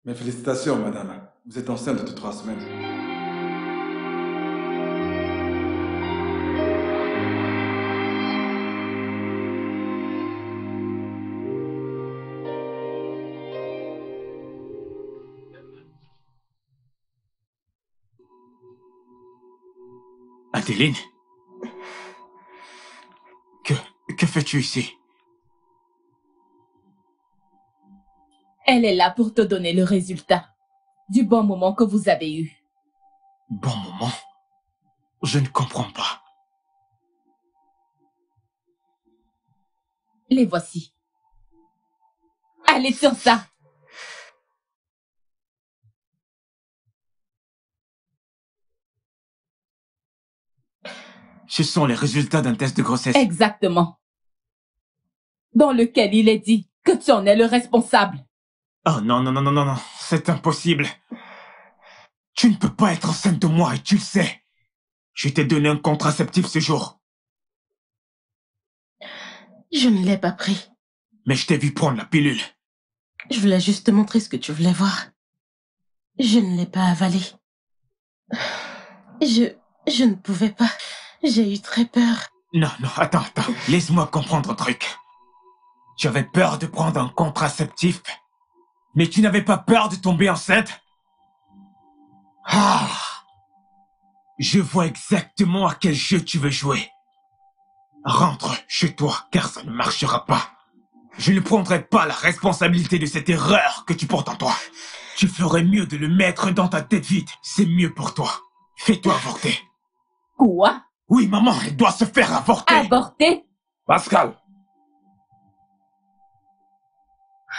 Mes félicitations, madame. Vous êtes enceinte de 3 semaines. Adeline? Que, que fais-tu ici? Elle est là pour te donner le résultat du bon moment que vous avez eu. Bon moment? Je ne comprends pas. Les voici. Allez sur ça. Ce sont les résultats d'un test de grossesse. Exactement. Dans lequel il est dit que tu en es le responsable. Oh non, non, non, non, non, non, c'est impossible. Tu ne peux pas être enceinte de moi et tu le sais. Je t'ai donné un contraceptif ce jour. Je ne l'ai pas pris. Mais je t'ai vu prendre la pilule. Je voulais juste te montrer ce que tu voulais voir. Je ne l'ai pas avalé. Je ne pouvais pas. J'ai eu très peur. Non, non, attends. Laisse-moi comprendre un truc. Tu avais peur de prendre un contraceptif, mais tu n'avais pas peur de tomber enceinte? Ah! Je vois exactement à quel jeu tu veux jouer. Rentre chez toi, car ça ne marchera pas. Je ne prendrai pas la responsabilité de cette erreur que tu portes en toi. Tu ferais mieux de le mettre dans ta tête vide. C'est mieux pour toi. Fais-toi avorter. Quoi? Oui, maman, elle doit se faire avorter. Avorter? Pascal,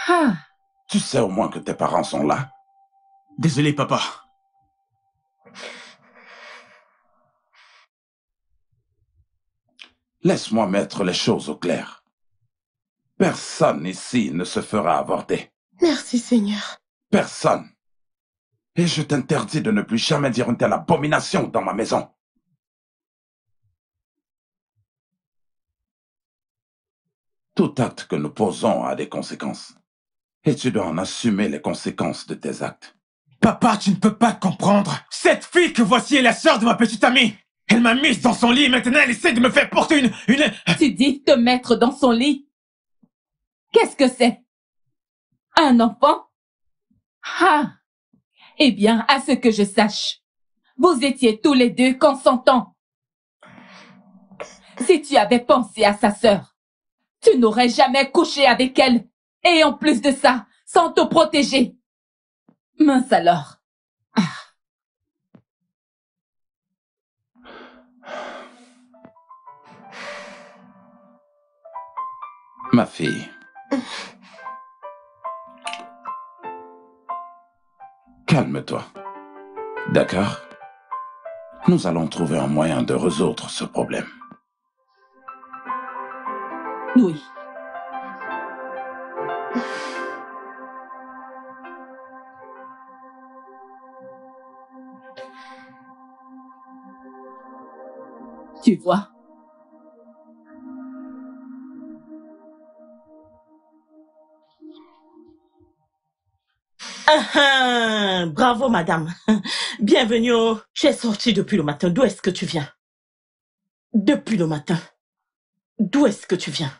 Ah. tu sais au moins que tes parents sont là. Désolé, papa. Laisse-moi mettre les choses au clair. Personne ici ne se fera avorter. Merci, Seigneur. Personne. Et je t'interdis de ne plus jamais dire une telle abomination dans ma maison. Tout acte que nous posons a des conséquences. Et tu dois en assumer les conséquences de tes actes. Papa, tu ne peux pas comprendre. Cette fille que voici est la sœur de ma petite amie. Elle m'a mise dans son lit et maintenant elle essaie de me faire porter une... Tu dis te mettre dans son lit? Qu'est-ce que c'est? Un enfant? Ah! Eh bien, à ce que je sache, vous étiez tous les deux consentants. Si tu avais pensé à sa sœur, tu n'aurais jamais couché avec elle. Et en plus de ça, sans te protéger. Mince alors. Ma fille. Calme-toi. D'accord? Nous allons trouver un moyen de résoudre ce problème. Oui. Tu vois? Bravo, madame. Bienvenue au... Tu es sortie depuis le matin. D'où est-ce que tu viens? Depuis le matin. D'où est-ce que tu viens?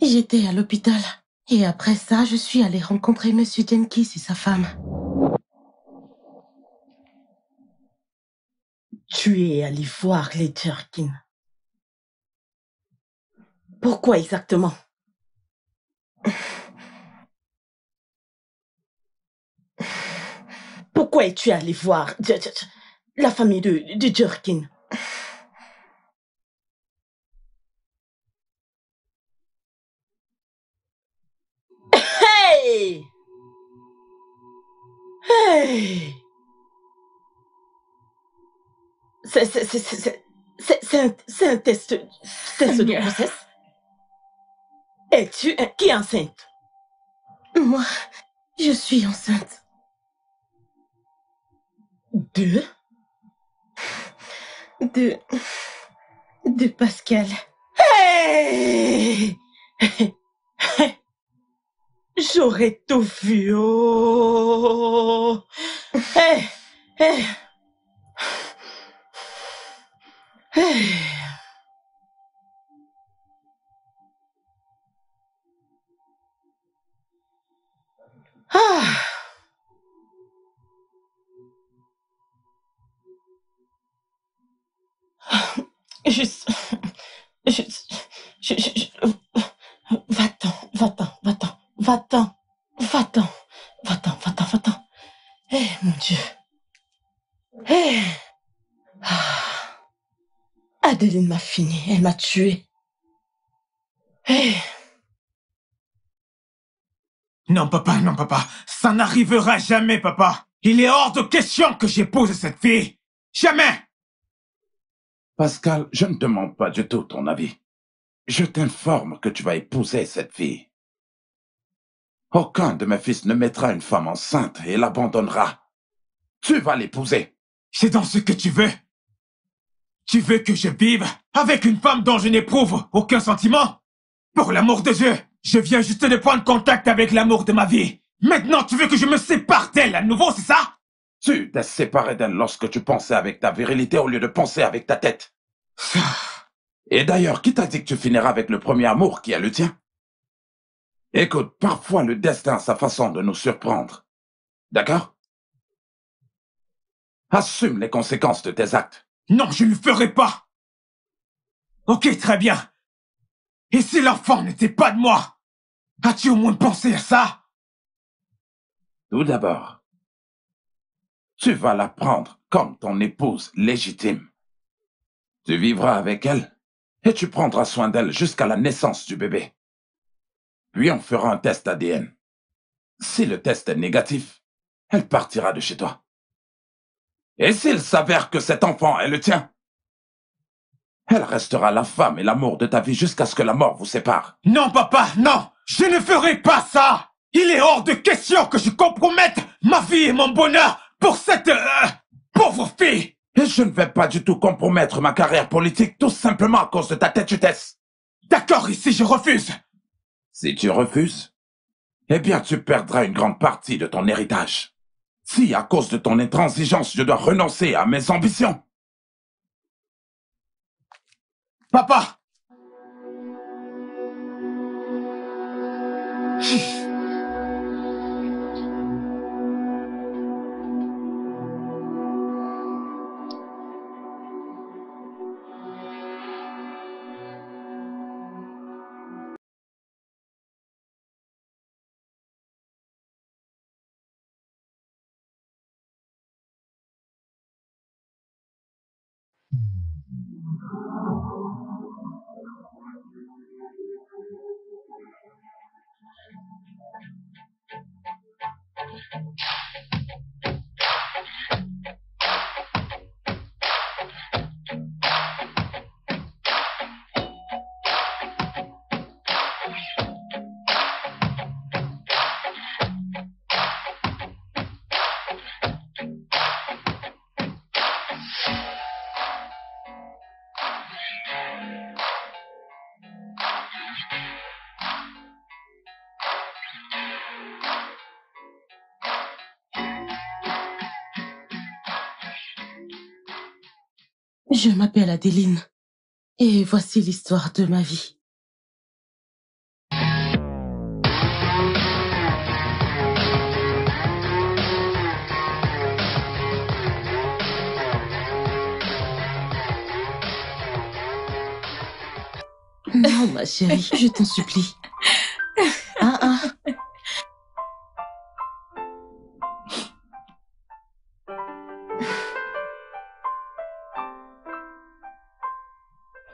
J'étais à l'hôpital. Et après ça, je suis allée rencontrer Monsieur Jenkins et sa femme. Tu es allée voir les Jerkins. Pourquoi exactement? Pourquoi es-tu allé voir la famille de Jerkin? Hey! Hey! C'est un test de grossesse. Es-tu qui est enceinte? Moi, je suis enceinte. De Pascal. Hey! J'aurais tout vu. Oh. Hey, hey. Hey. Ah. Juste, va-t'en, va-t'en, va-t'en, va-t'en, va-t'en, va-t'en, va-t'en, va-t'en. Eh, mon Dieu. Eh. Ah. Adeline m'a fini, elle m'a tué. Eh. Non, papa, ça n'arrivera jamais, papa. Il est hors de question que j'épouse cette fille. Jamais. Pascal, je ne demande pas du tout ton avis. Je t'informe que tu vas épouser cette fille. Aucun de mes fils ne mettra une femme enceinte et l'abandonnera. Tu vas l'épouser. C'est dans ce que tu veux. Tu veux que je vive avec une femme dont je n'éprouve aucun sentiment? Pour l'amour de Dieu, je viens juste de prendre contact avec l'amour de ma vie. Maintenant, tu veux que je me sépare d'elle à nouveau, c'est ça? Tu t'es séparé d'elle lorsque tu pensais avec ta virilité au lieu de penser avec ta tête. Et d'ailleurs, qui t'a dit que tu finiras avec le premier amour qui est le tien? Écoute, parfois le destin a sa façon de nous surprendre. D'accord? Assume les conséquences de tes actes. Non, je ne le ferai pas. Ok, très bien. Et si l'enfant n'était pas de moi? As-tu au moins pensé à ça? Tout d'abord, tu vas la prendre comme ton épouse légitime. Tu vivras avec elle et tu prendras soin d'elle jusqu'à la naissance du bébé. Puis on fera un test ADN. Si le test est négatif, elle partira de chez toi. Et s'il s'avère que cet enfant est le tien, elle restera la femme et l'amour de ta vie jusqu'à ce que la mort vous sépare. Non, papa, non! Je ne ferai pas ça! Il est hors de question que je compromette ma vie et mon bonheur pour cette pauvre fille! Et je ne vais pas du tout compromettre ma carrière politique tout simplement à cause de ta têtutesse. D'accord, ici je refuse! Si tu refuses, eh bien tu perdras une grande partie de ton héritage. Si, à cause de ton intransigeance, je dois renoncer à mes ambitions. Papa! Je m'appelle Adeline et voici l'histoire de ma vie. Non, ma chérie, je t'en supplie. Ah.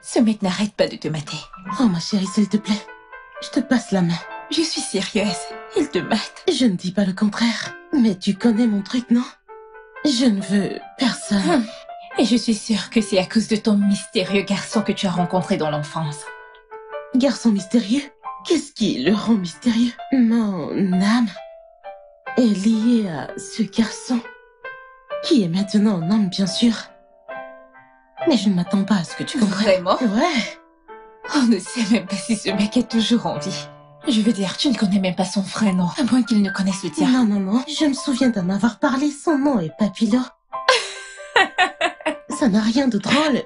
Ce mec n'arrête pas de te mater. Oh, ma chérie, s'il te plaît, je te passe la main. Je suis sérieuse. Il te mate. Je ne dis pas le contraire. Mais tu connais mon truc, non? Je ne veux personne. Et je suis sûre que c'est à cause de ton mystérieux garçon que tu as rencontré dans l'enfance. Garçon mystérieux? Qu'est-ce qui le rend mystérieux? Mon âme est liée à ce garçon, qui est maintenant un homme, bien sûr. Mais je ne m'attends pas à ce que tu comprennes. Vraiment? Ouais. On ne sait même pas si ce mec est toujours en vie. Je veux dire, tu ne connais même pas son vrai nom, à moins qu'il ne connaisse le tien. Non, non, non. Je me souviens d'en avoir parlé. Son nom est Papilo. Ça n'a rien de drôle.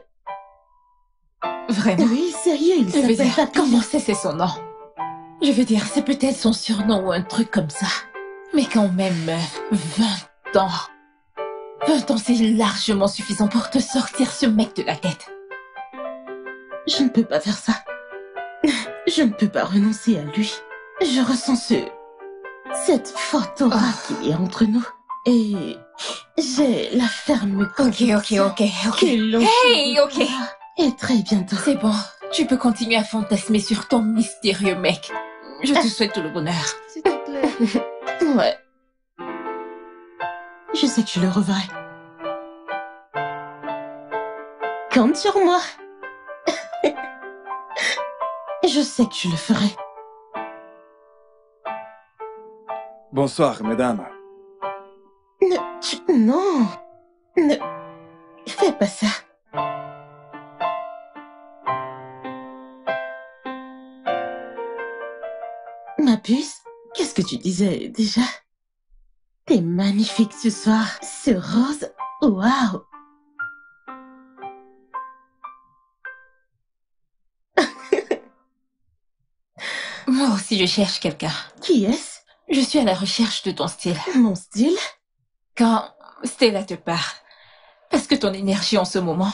Vraiment? Oui, sérieux, il Je veux s'appelle dire, Papilo. comment c'est son nom? Je veux dire, c'est peut-être son surnom ou un truc comme ça. Mais quand même, 20 ans. 20 ans, c'est largement suffisant pour te sortir ce mec de la tête. Je ne peux pas faire ça. Je ne peux pas renoncer à lui. Je ressens cette forte aura qu'il y a entre nous. Et j'ai la ferme conviction Ok. que l'on Hey, se ok. retrouvera. Et très bientôt. C'est bon, tu peux continuer à fantasmer sur ton mystérieux mec. Je te souhaite tout le bonheur. S'il te plaît. Ouais. Je sais que je le reverrai. Compte sur moi. Je sais que je le ferai. Bonsoir, mesdames. Non. Ne fais pas ça. Ma puce, qu'est-ce que tu disais déjà? T'es magnifique ce soir. Ce rose, waouh. Moi aussi, je cherche quelqu'un. Qui est-ce? Je suis à la recherche de ton style. Mon style? Quand Stella te parle, parce que ton énergie en ce moment,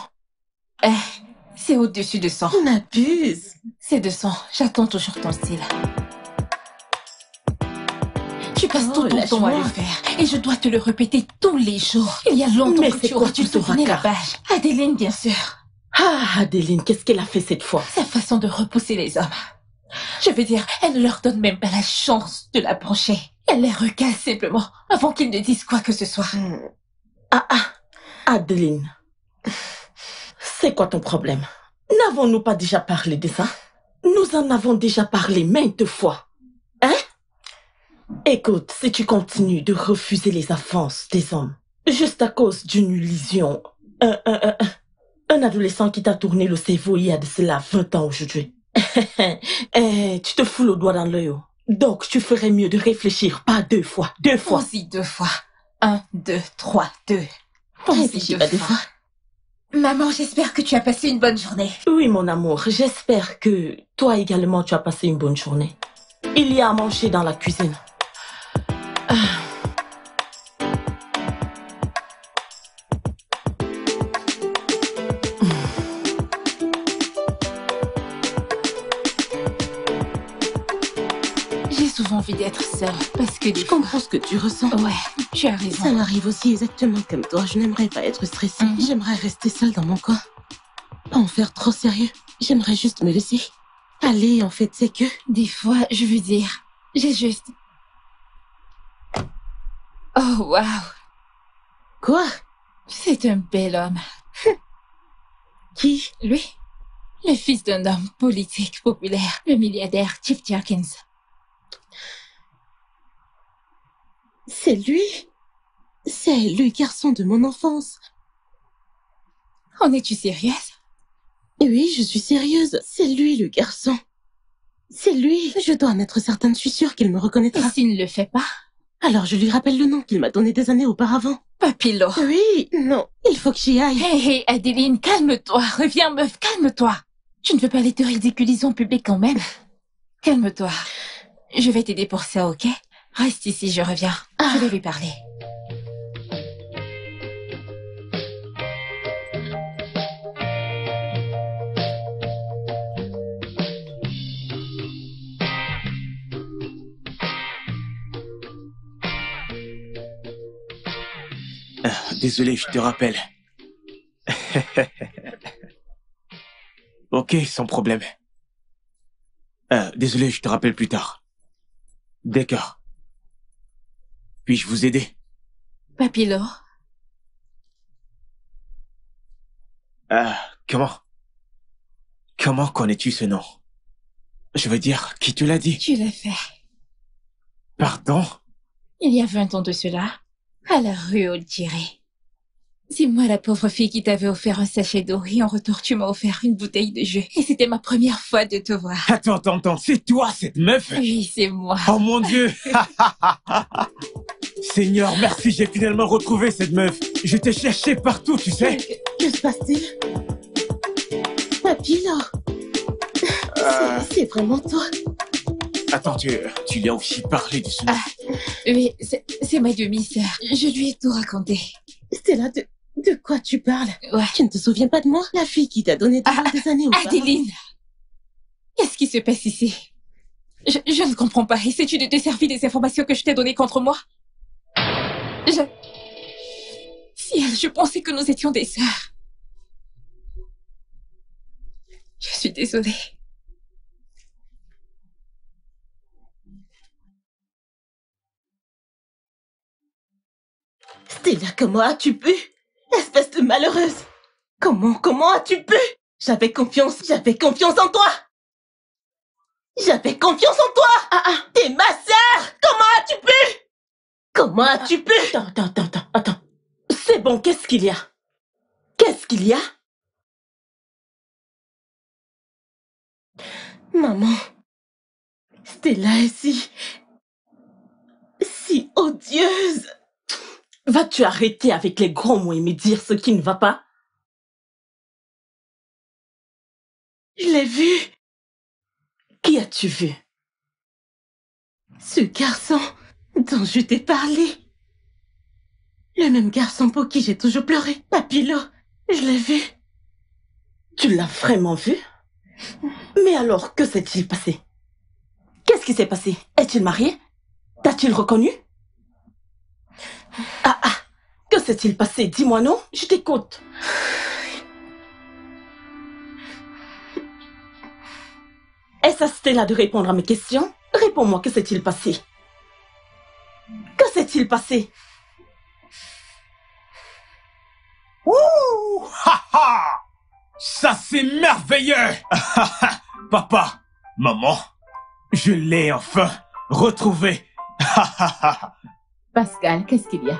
c'est au-dessus de 100. Ma puce. C'est 200. J'attends toujours ton style. Tu passes Oh, tout ton temps à lâche-moi. le faire, et je dois te le répéter tous les jours. Il y a longtemps Mais que c'est tu quoi aurais dû tout ce tourner la fracas? page. Adeline, bien sûr. Ah, Adeline, qu'est-ce qu'elle a fait cette fois? Sa façon de repousser les hommes. Je veux dire, elle ne leur donne même pas la chance de l'approcher. Elle les recale simplement, avant qu'ils ne disent quoi que ce soit. Adeline, c'est quoi ton problème? N'avons-nous pas déjà parlé de ça? Nous en avons déjà parlé maintes fois. Hein? Écoute, si tu continues de refuser les avances des hommes, juste à cause d'une illusion, un adolescent qui t'a tourné le cerveau il y a de cela 20 ans aujourd'hui, tu te fous le doigt dans l'œil. Donc, tu ferais mieux de réfléchir, pas deux fois. Pense-y 2 fois. 1, 2, 3, 2. Pense-y Réfléchis 2 pas deux fois. fois. Maman, j'espère que tu as passé une bonne journée. Oui, mon amour, j'espère que toi également tu as passé une bonne journée. Il y a à manger dans la cuisine. J'ai souvent envie d'être seule, parce que des Je fois... comprends ce que tu ressens. Ouais, tu as raison. Ça m'arrive aussi exactement comme toi. Je n'aimerais pas être stressée. Mhm. J'aimerais rester seule dans mon coin. Pas en faire trop sérieux. J'aimerais juste me laisser aller, en fait, c'est que... Des fois, je veux dire, j'ai juste... Oh, waouh. Quoi? C'est un bel homme. Qui? Lui, le fils d'un homme politique populaire, le milliardaire Chief Jerkins. C'est lui? C'est le garçon de mon enfance. En es-tu sérieuse? Oui, je suis sérieuse. C'est lui, le garçon. C'est lui. Je dois en être certaine. Je suis sûre qu'il me Et reconnaîtra. s'il ne le fait pas? Alors je lui rappelle le nom qu'il m'a donné des années auparavant. Papilo. Oui, non, il faut que j'y aille. Hey, Adeline, calme-toi. Reviens, meuf, calme-toi. Tu ne veux pas aller te ridiculiser en public quand même? Calme-toi. Je vais t'aider pour ça, ok? Reste ici, je reviens. Je vais lui parler. Désolé, je te rappelle. Ok, sans problème. Désolé, je te rappelle plus tard. D'accord. Puis-je vous aider? Papilo, Comment connais-tu ce nom? Je veux dire, qui te l'a dit? tu l'as fait. Pardon? Il y a 20 ans de cela, à la rue Oldjiri. C'est moi la pauvre fille qui t'avait offert un sachet d'eau et en retour tu m'as offert une bouteille de jus. Et c'était ma première fois de te voir. Attends, c'est toi cette meuf? Oui, c'est moi. Oh mon Dieu! Seigneur, merci, j'ai finalement retrouvé cette meuf. Je t'ai cherché partout, tu sais. Que se passe-t-il? Papilo, c'est vraiment toi? Attends, tu lui as aussi parlé de ce nom. Oui, c'est ma demi-sœur. Je lui ai tout raconté. Stella, de quoi tu parles? Ouais. Tu ne te souviens pas de moi? La fille qui t'a donné des années auparavant. Adeline! Qu'est-ce qui se passe ici? Je ne comprends pas. Essaies-tu de te servir des informations que je t'ai données contre moi? Ciel, je pensais que nous étions des sœurs. Je suis désolée. Stella, comment as-tu pu? Espèce de malheureuse! Comment as-tu pu? J'avais confiance en toi! J'avais confiance en toi! T'es ma sœur! Comment as-tu pu? Comment as-tu pu? Attends. C'est bon, qu'est-ce qu'il y a? Qu'est-ce qu'il y a? Maman, Stella est si odieuse. Vas-tu arrêter avec les gros mots et me dire ce qui ne va pas? Je l'ai vu. Qui as-tu vu? Ce garçon dont je t'ai parlé. Le même garçon pour qui j'ai toujours pleuré. Papilo, je l'ai vu. Tu l'as vraiment vu? Mais alors, que s'est-il passé? Qu'est-ce qui s'est passé? Est-il marié? T'as-tu reconnu? Que s'est-il passé? Dis-moi non, je t'écoute. Est-ce à Stella de répondre à mes questions? Réponds-moi, que s'est-il passé? Que s'est-il passé? Ouh! Ça c'est merveilleux! Papa, maman, je l'ai enfin retrouvé. Pascal, qu'est-ce qu'il y a?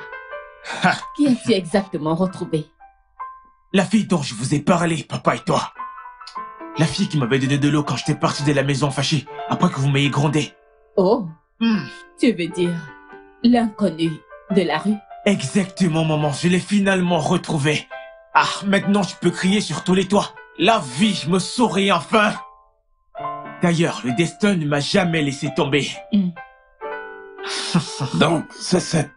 Qui as-tu exactement retrouvé? La fille dont je vous ai parlé, papa et toi. La fille qui m'avait donné de l'eau quand j'étais parti de la maison fâché, après que vous m'ayez grondé. Oh, tu veux dire l'inconnu de la rue? Exactement, maman, je l'ai finalement retrouvé. Maintenant je peux crier sur tous les toits. La vie me sourit enfin. D'ailleurs, le destin ne m'a jamais laissé tomber. Donc, c'est cette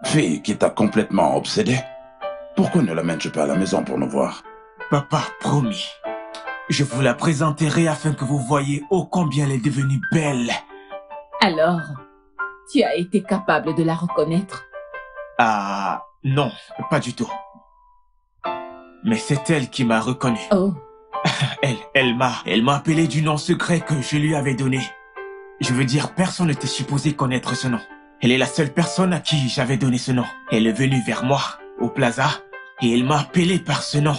fille qui t'a complètement obsédé. Pourquoi ne l'amènes-tu pas à la maison pour nous voir? Papa, promis. Je vous la présenterai afin que vous voyiez ô combien elle est devenue belle. Alors, tu as été capable de la reconnaître? Non, pas du tout. Mais c'est elle qui m'a reconnu. Oh. Elle m'a appelé du nom secret que je lui avais donné. Je veux dire, personne n'était supposé connaître ce nom. Elle est la seule personne à qui j'avais donné ce nom. Elle est venue vers moi, au plaza, et elle m'a appelé par ce nom.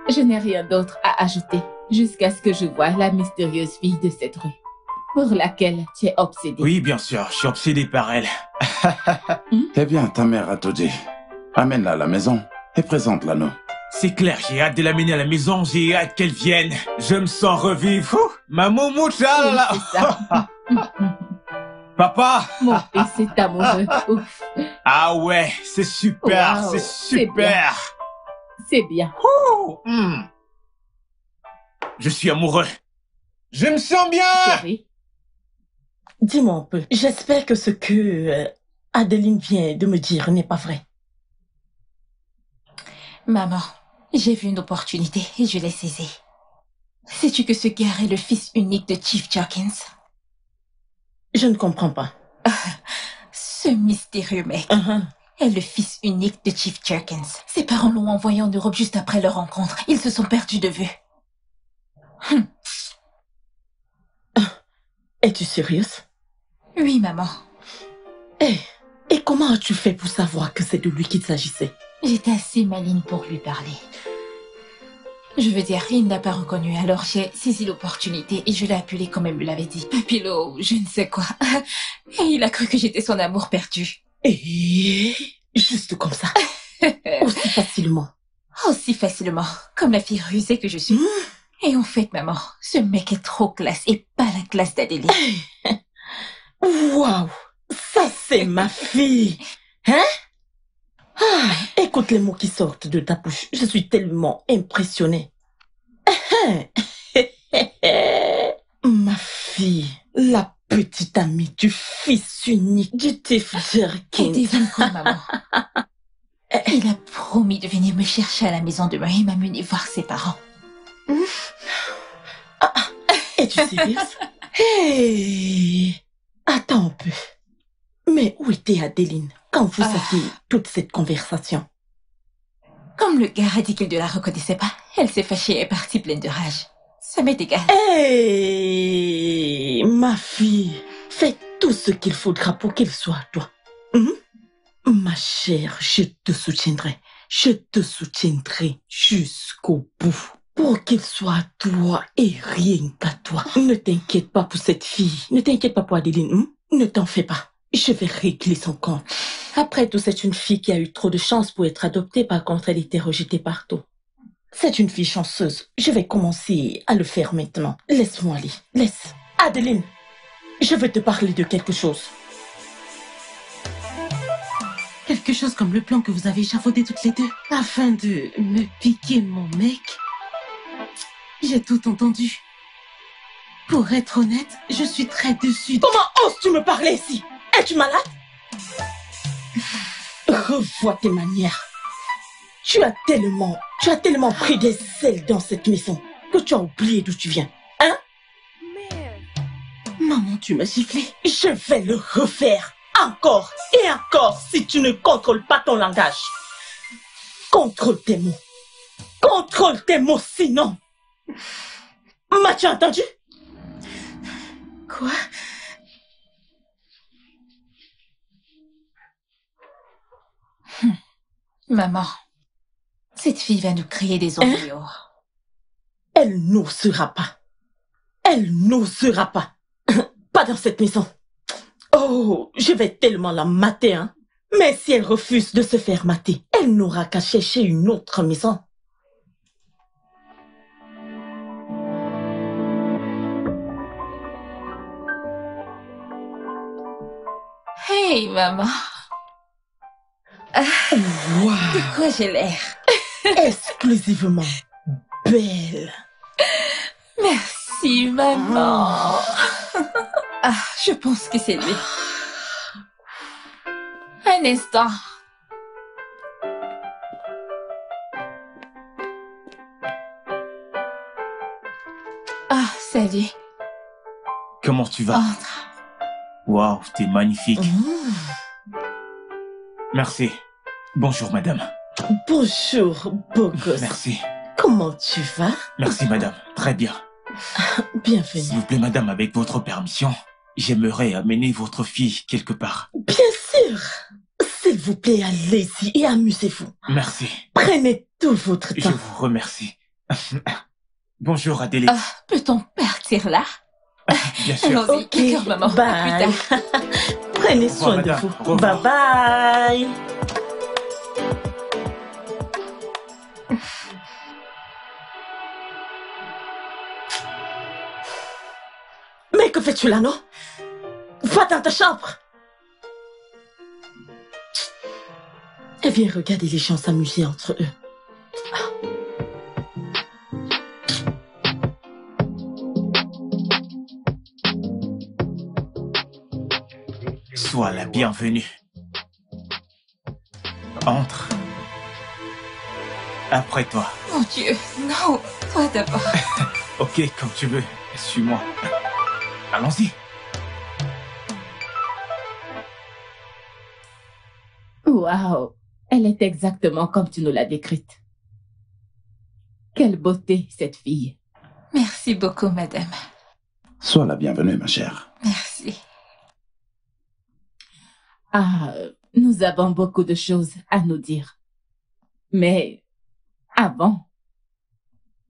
Je n'ai rien d'autre à ajouter, jusqu'à ce que je voie la mystérieuse fille de cette rue, pour laquelle tu es obsédé. Oui, bien sûr, je suis obsédé par elle. Eh bien, ta mère a tout dit. Amène-la à la maison et présente-la nous. C'est clair, j'ai hâte de l'amener à la maison, j'ai hâte qu'elle vienne. Je me sens revivre. Ma moumoutcha là. C'est ça. Papa. Mon fils est amoureux. Ouf. Ah ouais, c'est super, Wow, c'est super. C'est bien. Je suis amoureux. Je me sens bien. Chérie, Dis-moi un peu. J'espère que ce que Adeline vient de me dire n'est pas vrai. Maman, j'ai vu une opportunité et je l'ai saisie. Sais-tu que ce gars est le fils unique de Chief Jerkins? Je ne comprends pas. Ce mystérieux mec est le fils unique de Chief Jerkins. Ses parents l'ont envoyé en Europe juste après leur rencontre. Ils se sont perdus de vue. Es-tu sérieuse? Oui, maman. Et comment as-tu fait pour savoir que c'est de lui qu'il s'agissait? J'étais assez maligne pour lui parler. Je veux dire, il n'a pas reconnu, alors j'ai saisi l'opportunité et je l'ai appelé comme elle me l'avait dit. Papilo, je ne sais quoi. Et il a cru que j'étais son amour perdu. Et juste comme ça. Aussi facilement. Aussi facilement, comme la fille rusée que je suis. Et en fait, maman, ce mec est trop classe et pas la classe d'Adélie. Waouh, ça c'est ma fille. Hein? Écoute les mots qui sortent de ta bouche. Je suis tellement impressionnée. Ma fille, la petite amie du fils unique du Tiff Jerkin. Et devine quoi, maman? Il a promis de venir me chercher à la maison de Marie et m'amener voir ses parents. Es-tu sérieuse? Hey, attends un peu. Mais où était Adeline quand vous aviez toute cette conversation? Comme le gars a dit qu'il ne la reconnaissait pas, elle s'est fâchée et est partie pleine de rage. Ça m'est égal. Hey, ma fille, fais tout ce qu'il faudra pour qu'il soit à toi. Ma chère, je te soutiendrai. Je te soutiendrai jusqu'au bout. Pour qu'il soit à toi et rien qu'à toi. Ne t'inquiète pas pour cette fille. Ne t'inquiète pas pour Adeline. Ne t'en fais pas. Je vais régler son compte. Après tout, c'est une fille qui a eu trop de chance pour être adoptée. Par contre, elle était rejetée partout. C'est une fille chanceuse. Je vais commencer à le faire maintenant. Laisse-moi aller. Laisse. Adeline, je veux te parler de quelque chose. Quelque chose comme le plan que vous avez échafaudé toutes les deux afin de me piquer mon mec. J'ai tout entendu. Pour être honnête, je suis très déçue. Comment oses-tu me parler ici? Es-tu malade? Revois tes manières. Tu as tellement pris des ailes dans cette maison que tu as oublié d'où tu viens. Hein? Maman, tu m'as giflé. Je vais le refaire. Encore et encore si tu ne contrôles pas ton langage. Contrôle tes mots. Contrôle tes mots sinon. M'as-tu entendu? Quoi? Maman, cette fille va nous créer des embryos. Elle n'osera pas. Elle n'osera pas. Pas dans cette maison. Oh, je vais tellement la mater, hein. Mais si elle refuse de se faire mater, elle n'aura qu'à chercher une autre maison. Hey, maman. Wow. De quoi j'ai l'air? Exclusivement belle. Merci, maman. Je pense que c'est lui. Un instant. Salut. Comment tu vas? Entre. Waouh, t'es magnifique. Merci. Bonjour, madame. Bonjour, beau gosse. Merci. Comment tu vas? Merci, madame. Très bien. Bienvenue. S'il vous plaît, madame, avec votre permission, j'aimerais amener votre fille quelque part. Bien sûr. S'il vous plaît, allez-y et amusez-vous. Merci. Prenez tout votre temps. Je vous remercie. Bonjour, Adélie. Peut-on partir là? Bien sûr. Allons-y. Ok, D'accord, maman. bye. À plus tard. Prenez soin de madame. vous. Au revoir. Bye bye. Mais que fais-tu là, non? Va dans ta chambre. Et viens regarder les gens s'amuser entre eux. Sois la bienvenue. Entre. Après toi. Mon Dieu, non. Toi d'abord. Ok, comme tu veux. Suis-moi. Allons-y. Waouh, elle est exactement comme tu nous l'as décrite. Quelle beauté, cette fille. Merci beaucoup, madame. Sois la bienvenue, ma chère. Merci. Nous avons beaucoup de choses à nous dire. Mais avant,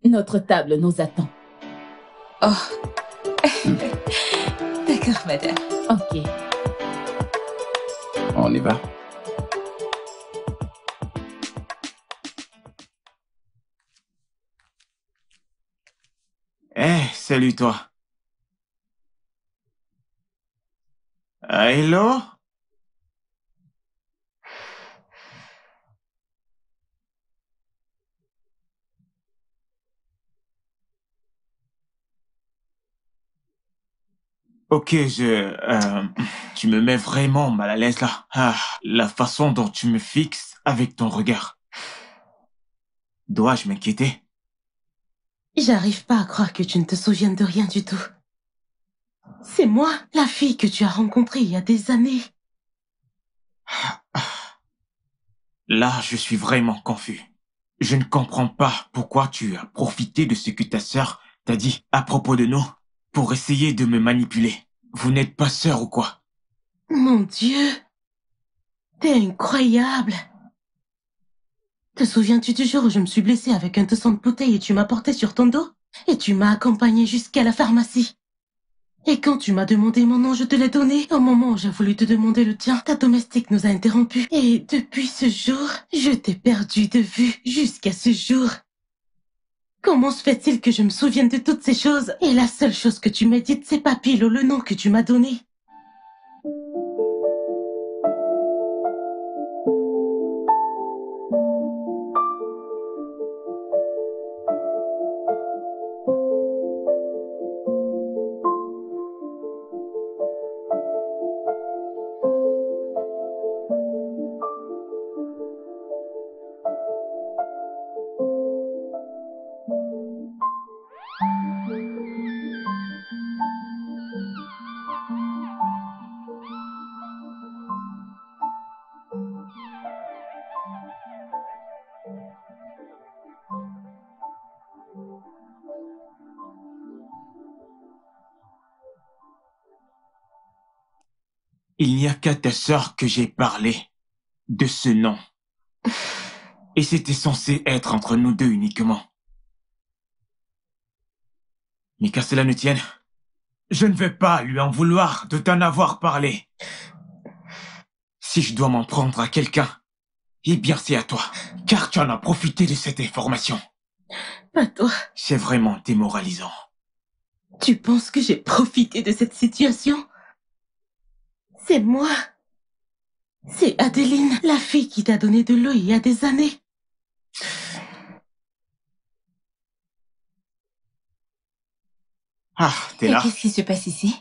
notre table nous attend. Oh. D'accord, madame. Ok. On y va? Salut toi. Hello? Ok, tu me mets vraiment mal à l'aise là. Ah, la façon dont tu me fixes avec ton regard. Dois-je m'inquiéter? J'arrive pas à croire que tu ne te souviennes de rien du tout. C'est moi, la fille que tu as rencontrée il y a des années. Là, je suis vraiment confus. Je ne comprends pas pourquoi tu as profité de ce que ta sœur t'a dit à propos de nous pour essayer de me manipuler. Vous n'êtes pas sœur ou quoi? Mon Dieu, t'es incroyable. Te souviens-tu du jour où je me suis blessée avec un 200 de bouteilles et tu m'as porté sur ton dos? Et tu m'as accompagnée jusqu'à la pharmacie. Et quand tu m'as demandé mon nom, je te l'ai donné. Au moment où j'ai voulu te demander le tien, ta domestique nous a interrompus. Et depuis ce jour, je t'ai perdu de vue jusqu'à ce jour. Comment se fait-il que je me souvienne de toutes ces choses? Et la seule chose que tu m'as dite, c'est Papilo, le nom que tu m'as donné. Il n'y a qu'à ta sœur que j'ai parlé de ce nom. Et c'était censé être entre nous deux uniquement. Mais qu'à cela ne tienne, je ne vais pas lui en vouloir de t'en avoir parlé. Si je dois m'en prendre à quelqu'un, eh bien c'est à toi, car tu en as profité de cette information. Pas toi. C'est vraiment démoralisant. Tu penses que j'ai profité de cette situation? C'est moi. C'est Adeline, la fille qui t'a donné de l'eau il y a des années. Ah, t'es Et là? qu'est-ce qui se passe ici?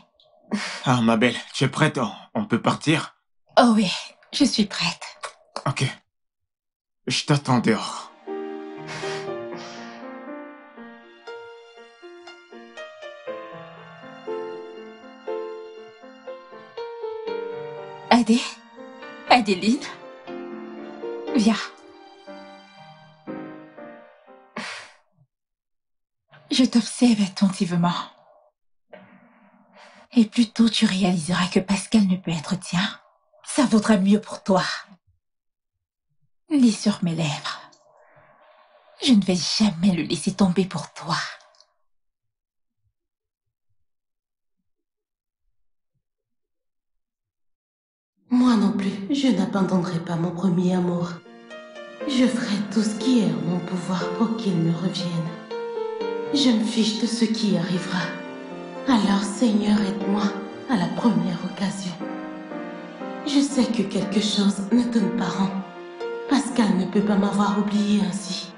Ah, ma belle, tu es prête? On peut partir? Oh oui, je suis prête. Ok. Je t'attends dehors. Adéline? Viens. Je t'observe attentivement. Et plus tôt tu réaliseras que Pascal ne peut être tien, ça vaudra mieux pour toi. Lis sur mes lèvres. Je ne vais jamais le laisser tomber pour toi. Moi non plus, je n'abandonnerai pas mon premier amour. Je ferai tout ce qui est en mon pouvoir pour qu'il me revienne. Je me fiche de ce qui arrivera. Alors Seigneur, aide-moi à la première occasion. Je sais que quelque chose ne tourne pas rond. Pascal ne peut pas m'avoir oublié ainsi.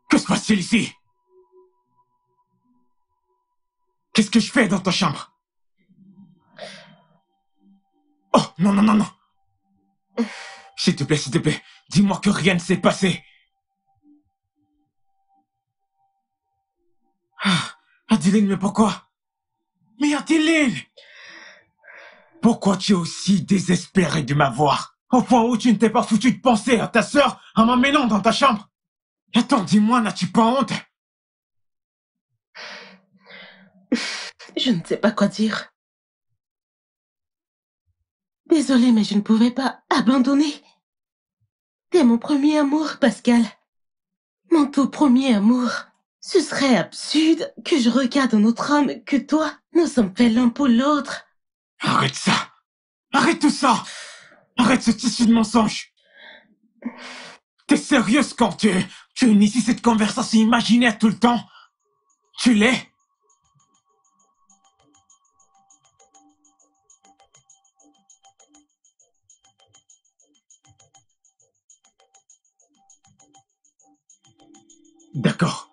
Que se passe-t-il ici? Qu'est-ce que je fais dans ta chambre? Oh, non, non, non, non. S'il te plaît, dis-moi que rien ne s'est passé. Adeline, mais pourquoi? Mais Adeline! Pourquoi tu es aussi désespérée de m'avoir? Au point où tu ne t'es pas foutu de penser à ta sœur en m'emmenant dans ta chambre? Attends, dis-moi, n'as-tu pas honte? Je ne sais pas quoi dire. Désolée, mais je ne pouvais pas abandonner. T'es mon premier amour, Pascal. Mon tout premier amour. Ce serait absurde que je regarde un autre homme que toi. Nous sommes faits l'un pour l'autre. Arrête ça! Arrête tout ça! Arrête ce tissu de mensonges! T'es sérieuse quand tu inities cette conversation imaginaire tout le temps? Tu l'es? D'accord.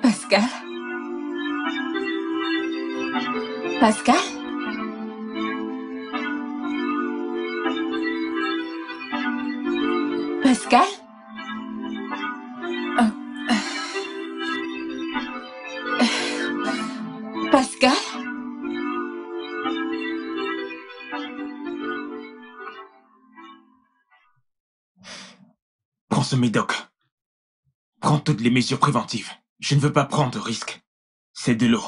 Pascal? Pascal? Pascal? Pascal? Prends ce médoc. Prends toutes les mesures préventives. Je ne veux pas prendre de risques. C'est de l'eau.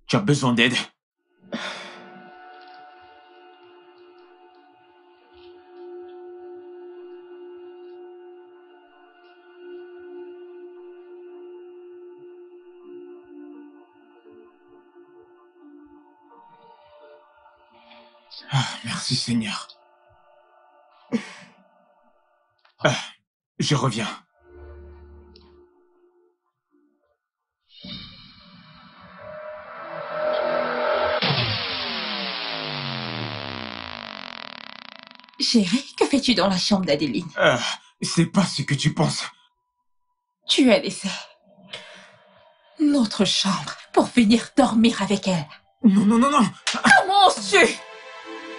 Tu as besoin d'aide? Merci Seigneur. Je reviens. Chérie, que fais-tu dans la chambre d'Adeline? C'est pas ce que tu penses. Tu as laissé notre chambre pour venir dormir avec elle. Non, non, non, non. Comment oses-tu?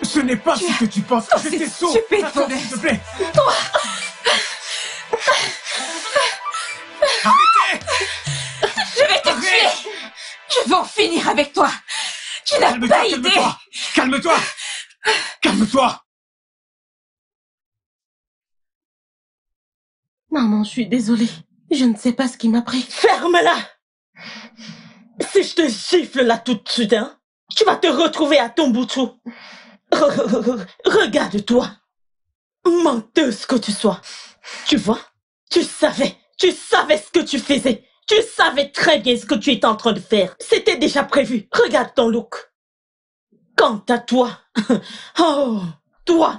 Ce n'est pas ce que tu penses. Dans J'étais cette sourd. stupide Attends, faiblesse. s'il te plaît. Toi! Arrêtez! Je vais te tuer! Je vais en finir avec toi! Tu n'as pas idée! Calme-toi! Calme-toi! Maman, je suis désolée. Je ne sais pas ce qui m'a pris. Ferme-la! Si je te gifle là tout de suite, hein, tu vas te retrouver à Tombouctou. Regarde-toi. Menteuse que tu sois. Tu vois? Tu savais ce que tu faisais. Tu savais très bien ce que tu étais en train de faire. C'était déjà prévu. Regarde ton look. Quant à toi, oh, toi,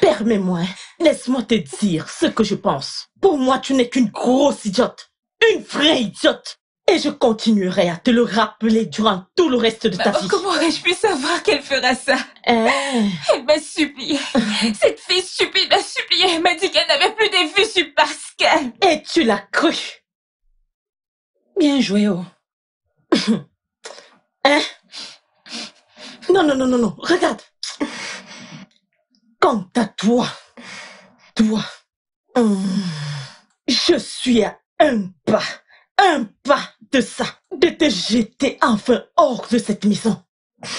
permets-moi, laisse-moi te dire ce que je pense. Pour moi, tu n'es qu'une grosse idiote. Une vraie idiote. Et je continuerai à te le rappeler durant tout le reste de ta vie. Comment aurais-je pu savoir qu'elle fera ça? Elle m'a supplié. Cette fille stupide m'a supplié. Elle m'a dit qu'elle n'avait plus des vues sur Pascal. Et tu l'as cru. Bien joué, oh. Hein? Non, regarde. Quant à toi, je suis à un pas de ça, de te jeter enfin hors de cette maison.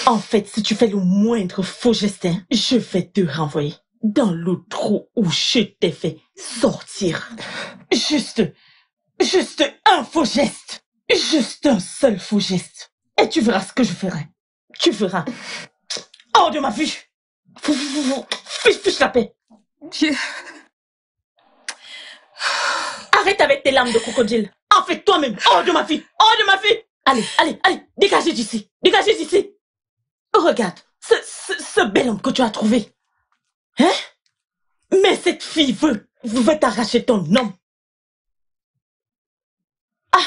En fait, si tu fais le moindre faux geste, hein, je vais te renvoyer dans le trou où je t'ai fait sortir. Juste un faux geste. Juste un seul faux geste. Et tu verras ce que je ferai. Tu verras. Hors de ma vue. Fiche la paix. Dieu. Arrête avec tes larmes de crocodile. En fait, toi-même, hors de ma vie. Hors de ma vie. Allez, dégagez d'ici. Dégagez d'ici. Regarde, ce bel homme que tu as trouvé. Hein? Mais cette fille veut t'arracher ton homme. Ah!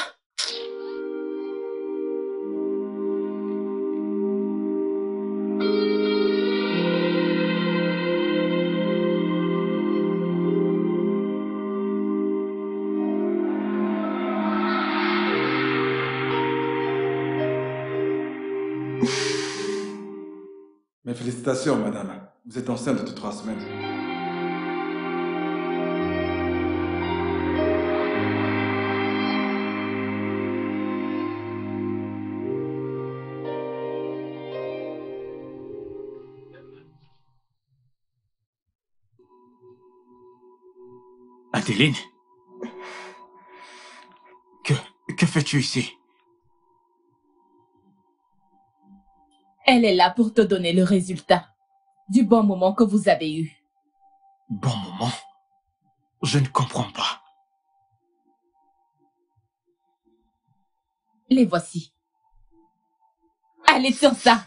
Mes félicitations, madame. Vous êtes enceinte de 3 semaines. Adeline? Que fais-tu ici? Elle est là pour te donner le résultat du bon moment que vous avez eu. Bon moment? Je ne comprends pas. Les voici. Allez sur ça.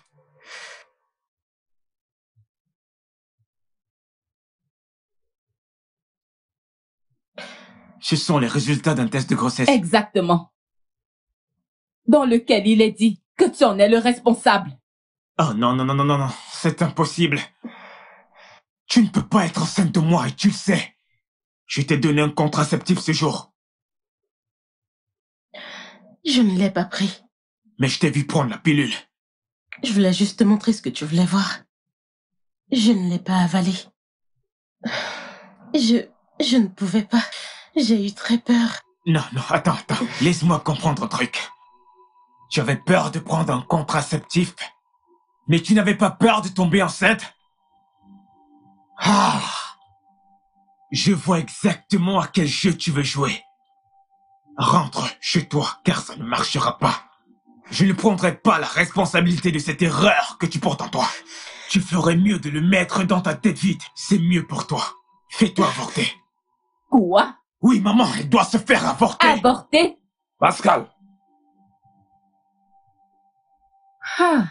Ce sont les résultats d'un test de grossesse. Exactement. Dans lequel il est dit que tu en es le responsable. Oh non, c'est impossible. Tu ne peux pas être enceinte de moi et tu le sais. Je t'ai donné un contraceptif ce jour. Je ne l'ai pas pris. Mais je t'ai vu prendre la pilule. Je voulais juste te montrer ce que tu voulais voir. Je ne l'ai pas avalé. Je ne pouvais pas. J'ai eu très peur. Non, attends. Laisse-moi comprendre un truc. Tu avais peur de prendre un contraceptif, mais tu n'avais pas peur de tomber enceinte? Ah! Je vois exactement à quel jeu tu veux jouer. Rentre chez toi, car ça ne marchera pas. Je ne prendrai pas la responsabilité de cette erreur que tu portes en toi. Tu ferais mieux de le mettre dans ta tête vide. C'est mieux pour toi. Fais-toi avorter. Quoi? Oui, maman, elle doit se faire avorter. Avorter? Pascal, Ah.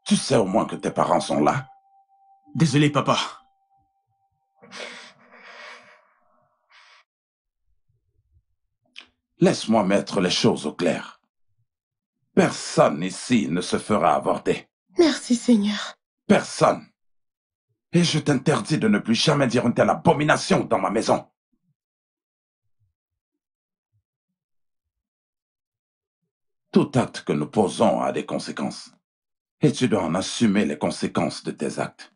tu sais au moins que tes parents sont là? Désolé, papa. Laisse-moi mettre les choses au clair. Personne ici ne se fera avorter. Merci, Seigneur. Personne. Et je t'interdis de ne plus jamais dire une telle abomination dans ma maison. Tout acte que nous posons a des conséquences. Et tu dois en assumer les conséquences de tes actes.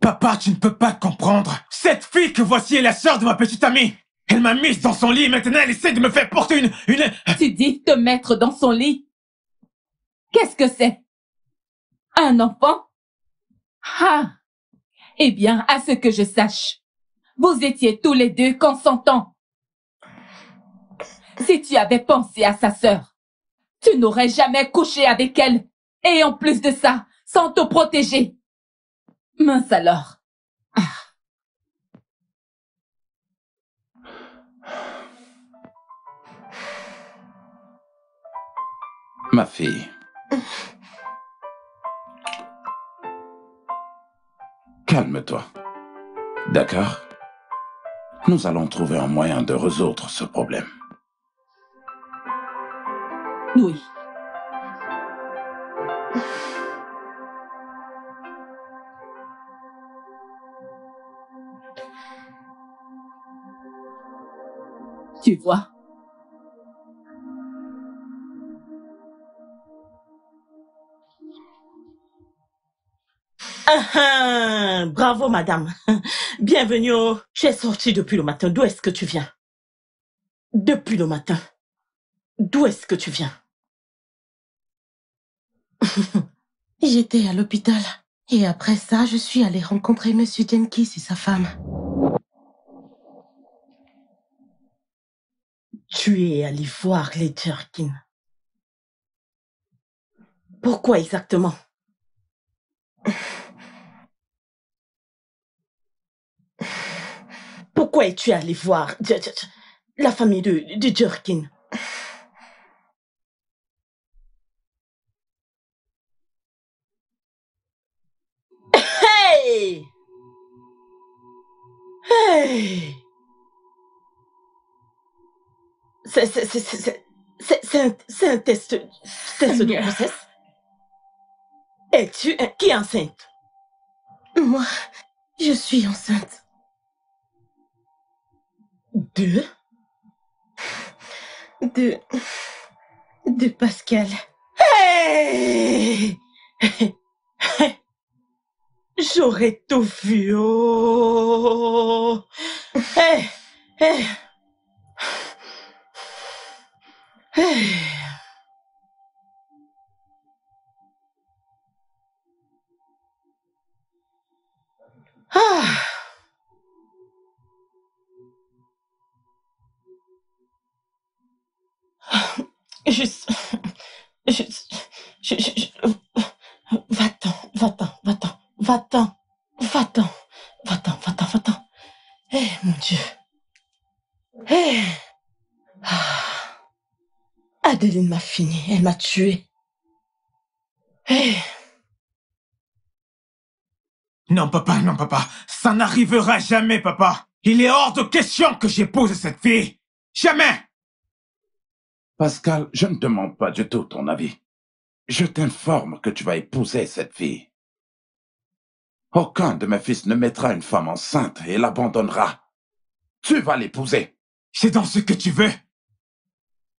Papa, tu ne peux pas comprendre. Cette fille que voici est la sœur de ma petite amie. Elle m'a mise dans son lit et maintenant elle essaie de me faire porter une... Tu dis te mettre dans son lit? Qu'est-ce que c'est? Un enfant? Ah! Eh bien, à ce que je sache, vous étiez tous les deux consentants. Si tu avais pensé à sa sœur, tu n'aurais jamais couché avec elle. Et en plus de ça, sans te protéger. Mince alors. Ma fille. Calme-toi. D'accord? Nous allons trouver un moyen de résoudre ce problème. Oui. Tu vois? Bravo, madame. Bienvenue au... J'ai sorti depuis le matin. D'où est-ce que tu viens? Depuis le matin. D'où est-ce que tu viens? J'étais à l'hôpital. Et après ça, je suis allée rencontrer Monsieur Jenkins et sa femme. Tu es allé voir les Jerkins. Pourquoi exactement? Pourquoi es-tu allé voir la famille de Jerkins? Hey! Hey! C'est un test de grossesse. Es-tu qui est enceinte? Moi, je suis enceinte. De Pascal. Hey! J'aurais tout vu. Oh. Hey! Hey! Hey! Ah! Va-t'en. Eh, mon Dieu. Eh. Ah. Adeline m'a fini, elle m'a tué. Eh. Non, papa, ça n'arrivera jamais, papa. Il est hors de question que j'épouse cette fille. Jamais. Pascal, je ne demande pas du tout ton avis. Je t'informe que tu vas épouser cette fille. Aucun de mes fils ne mettra une femme enceinte et l'abandonnera. Tu vas l'épouser. C'est dans ce que tu veux.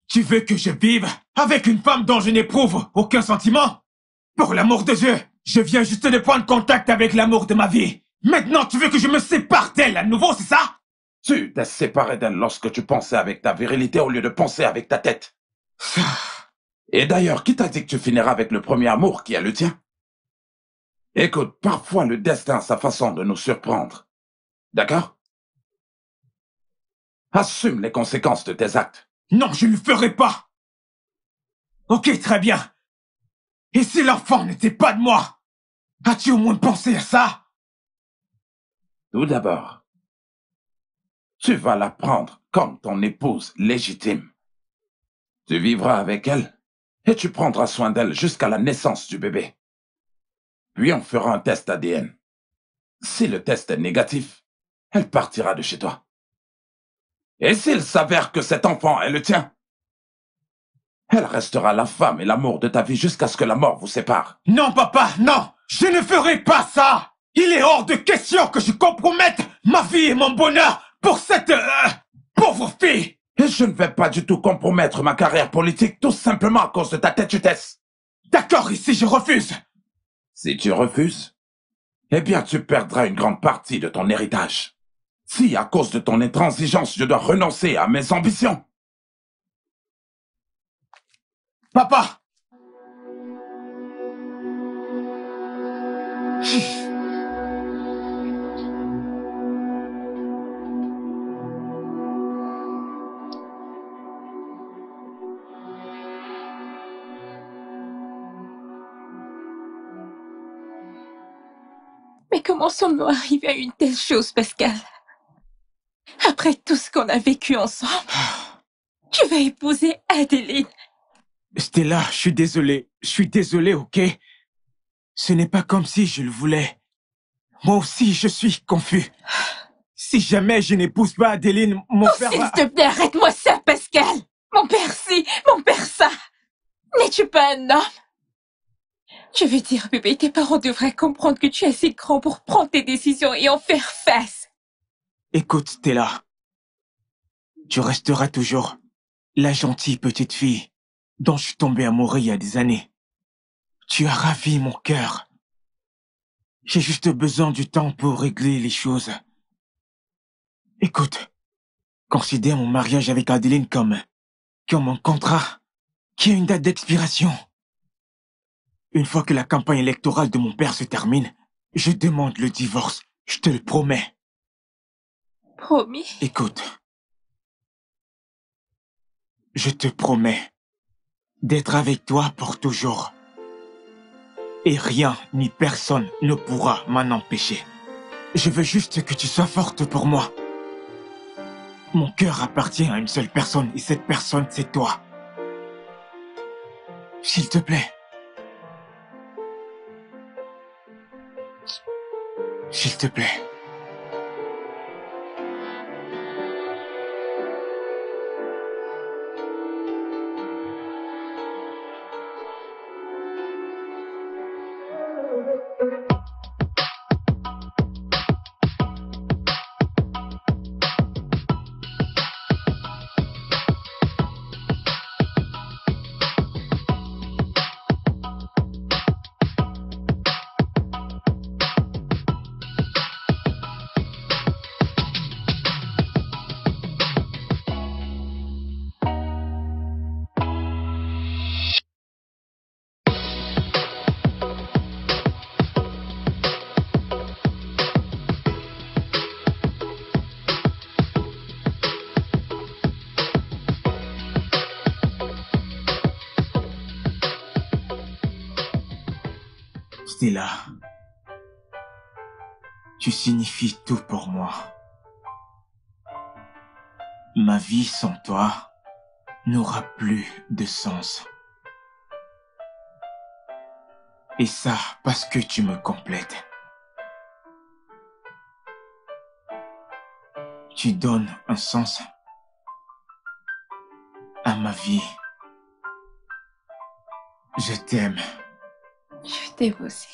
Tu veux que je vive avec une femme dont je n'éprouve aucun sentiment? Pour l'amour de Dieu, je viens juste de prendre contact avec l'amour de ma vie. Maintenant, tu veux que je me sépare d'elle à nouveau, c'est ça? Tu t'es séparé d'elle lorsque tu pensais avec ta virilité au lieu de penser avec ta tête. Et d'ailleurs, qui t'a dit que tu finiras avec le premier amour qui est le tien? Écoute, parfois le destin a sa façon de nous surprendre. D'accord? Assume les conséquences de tes actes. Non, je ne le ferai pas. Ok, très bien. Et si l'enfant n'était pas de moi? As-tu au moins pensé à ça? Tout d'abord, tu vas la prendre comme ton épouse légitime. Tu vivras avec elle et tu prendras soin d'elle jusqu'à la naissance du bébé. Puis on fera un test ADN. Si le test est négatif, elle partira de chez toi. Et s'il s'avère que cet enfant est le tien, elle restera la femme et l'amour de ta vie jusqu'à ce que la mort vous sépare. Non, papa, non! Je ne ferai pas ça! Il est hors de question que je compromette ma vie et mon bonheur pour cette pauvre fille! Et je ne vais pas du tout compromettre ma carrière politique tout simplement à cause de ta têtutesse. D'accord, ici je refuse. Si tu refuses, eh bien tu perdras une grande partie de ton héritage. Si, à cause de ton intransigeance, je dois renoncer à mes ambitions. Papa! Mais comment sommes-nous arrivés à une telle chose, Pascal? Après tout ce qu'on a vécu ensemble, tu vas épouser Adeline. Stella, je suis désolé, ok? Ce n'est pas comme si je le voulais. Moi aussi, je suis confus. Si jamais je n'épouse pas Adeline, mon père S'il va... te plaît, arrête-moi ça, Pascal. Mon père ci, mon père ça. N'es-tu pas un homme? Je veux dire, bébé, tes parents devraient comprendre que tu es assez grand pour prendre tes décisions et en faire face. Écoute, Stella. Tu resteras toujours la gentille petite fille dont je suis tombé amoureux il y a des années. Tu as ravi mon cœur. J'ai juste besoin du temps pour régler les choses. Écoute, considère mon mariage avec Adeline comme un contrat qui a une date d'expiration. Une fois que la campagne électorale de mon père se termine, je demande le divorce. Je te le promets. Promis. Écoute, je te promets d'être avec toi pour toujours. Et rien ni personne ne pourra m'en empêcher. Je veux juste que tu sois forte pour moi. Mon cœur appartient à une seule personne et cette personne, c'est toi. S'il te plaît. S'il te plaît. Stella, tu signifies tout pour moi. Ma vie sans toi n'aura plus de sens. Et ça parce que tu me complètes. Tu donnes un sens à ma vie. Je t'aime. Je t'aime aussi.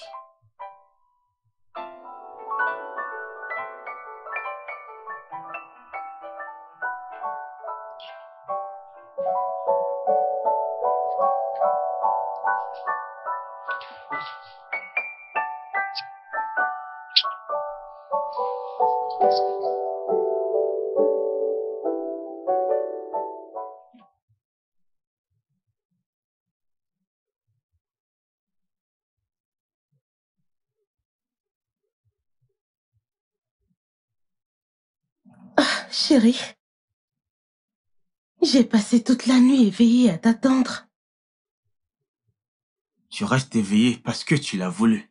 Chérie, j'ai passé toute la nuit éveillée à t'attendre. Tu restes éveillé parce que tu l'as voulu.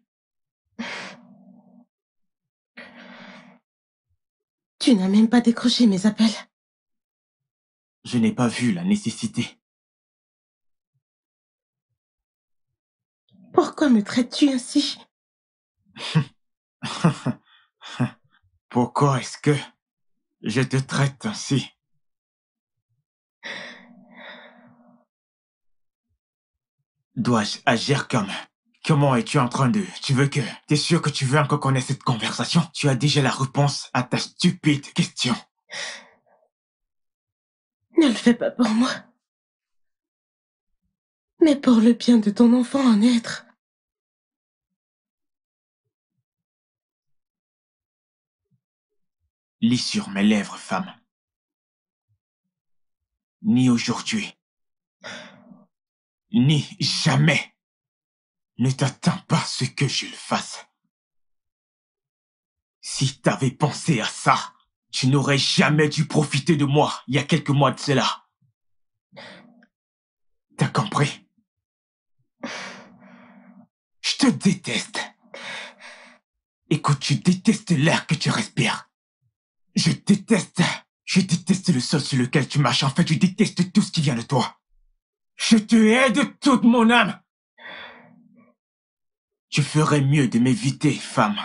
Tu n'as même pas décroché mes appels. Je n'ai pas vu la nécessité. Pourquoi me traites-tu ainsi? Pourquoi est-ce que je te traite ainsi? Dois-je agir comme... Comment es-tu en train de... T'es sûr que tu veux encore connaître cette conversation? Tu as déjà la réponse à ta stupide question. Ne le fais pas pour moi. Mais pour le bien de ton enfant à naître. lis sur mes lèvres, femme. Ni aujourd'hui, ni jamais, ne t'attends pas à ce que je le fasse. Si t'avais pensé à ça, tu n'aurais jamais dû profiter de moi il y a quelques mois de cela. T'as compris? Je te déteste. Écoute, je déteste l'air que tu respires. Je déteste le sol sur lequel tu marches. En fait, je déteste tout ce qui vient de toi. Je te hais de toute mon âme. Tu ferais mieux de m'éviter, femme.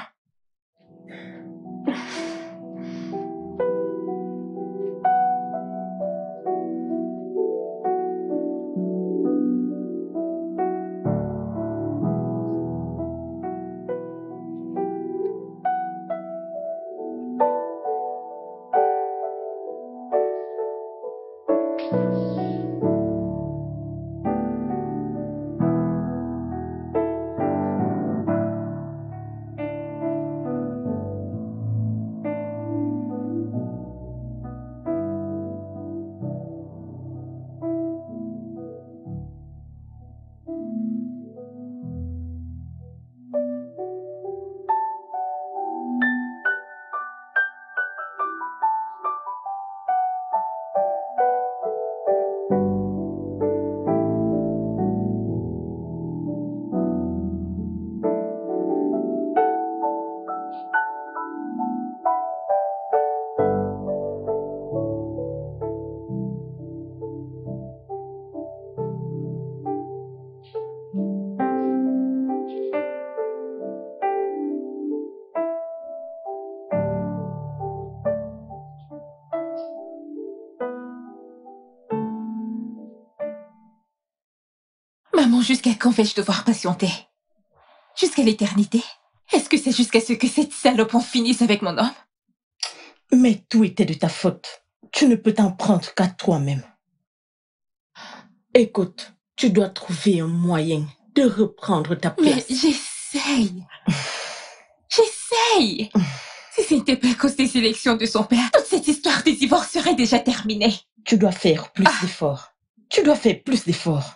Maman, jusqu'à quand vais-je devoir patienter? Jusqu'à l'éternité? Est-ce que c'est jusqu'à ce que cette salope en finisse avec mon homme? Mais tout était de ta faute. Tu ne peux t'en prendre qu'à toi-même. Écoute, tu dois trouver un moyen de reprendre ta place. Mais j'essaye. J'essaye. Si ce n'était pas à cause des élections de son père, toute cette histoire des divorces serait déjà terminée. Tu dois faire plus d'efforts. Tu dois faire plus d'efforts.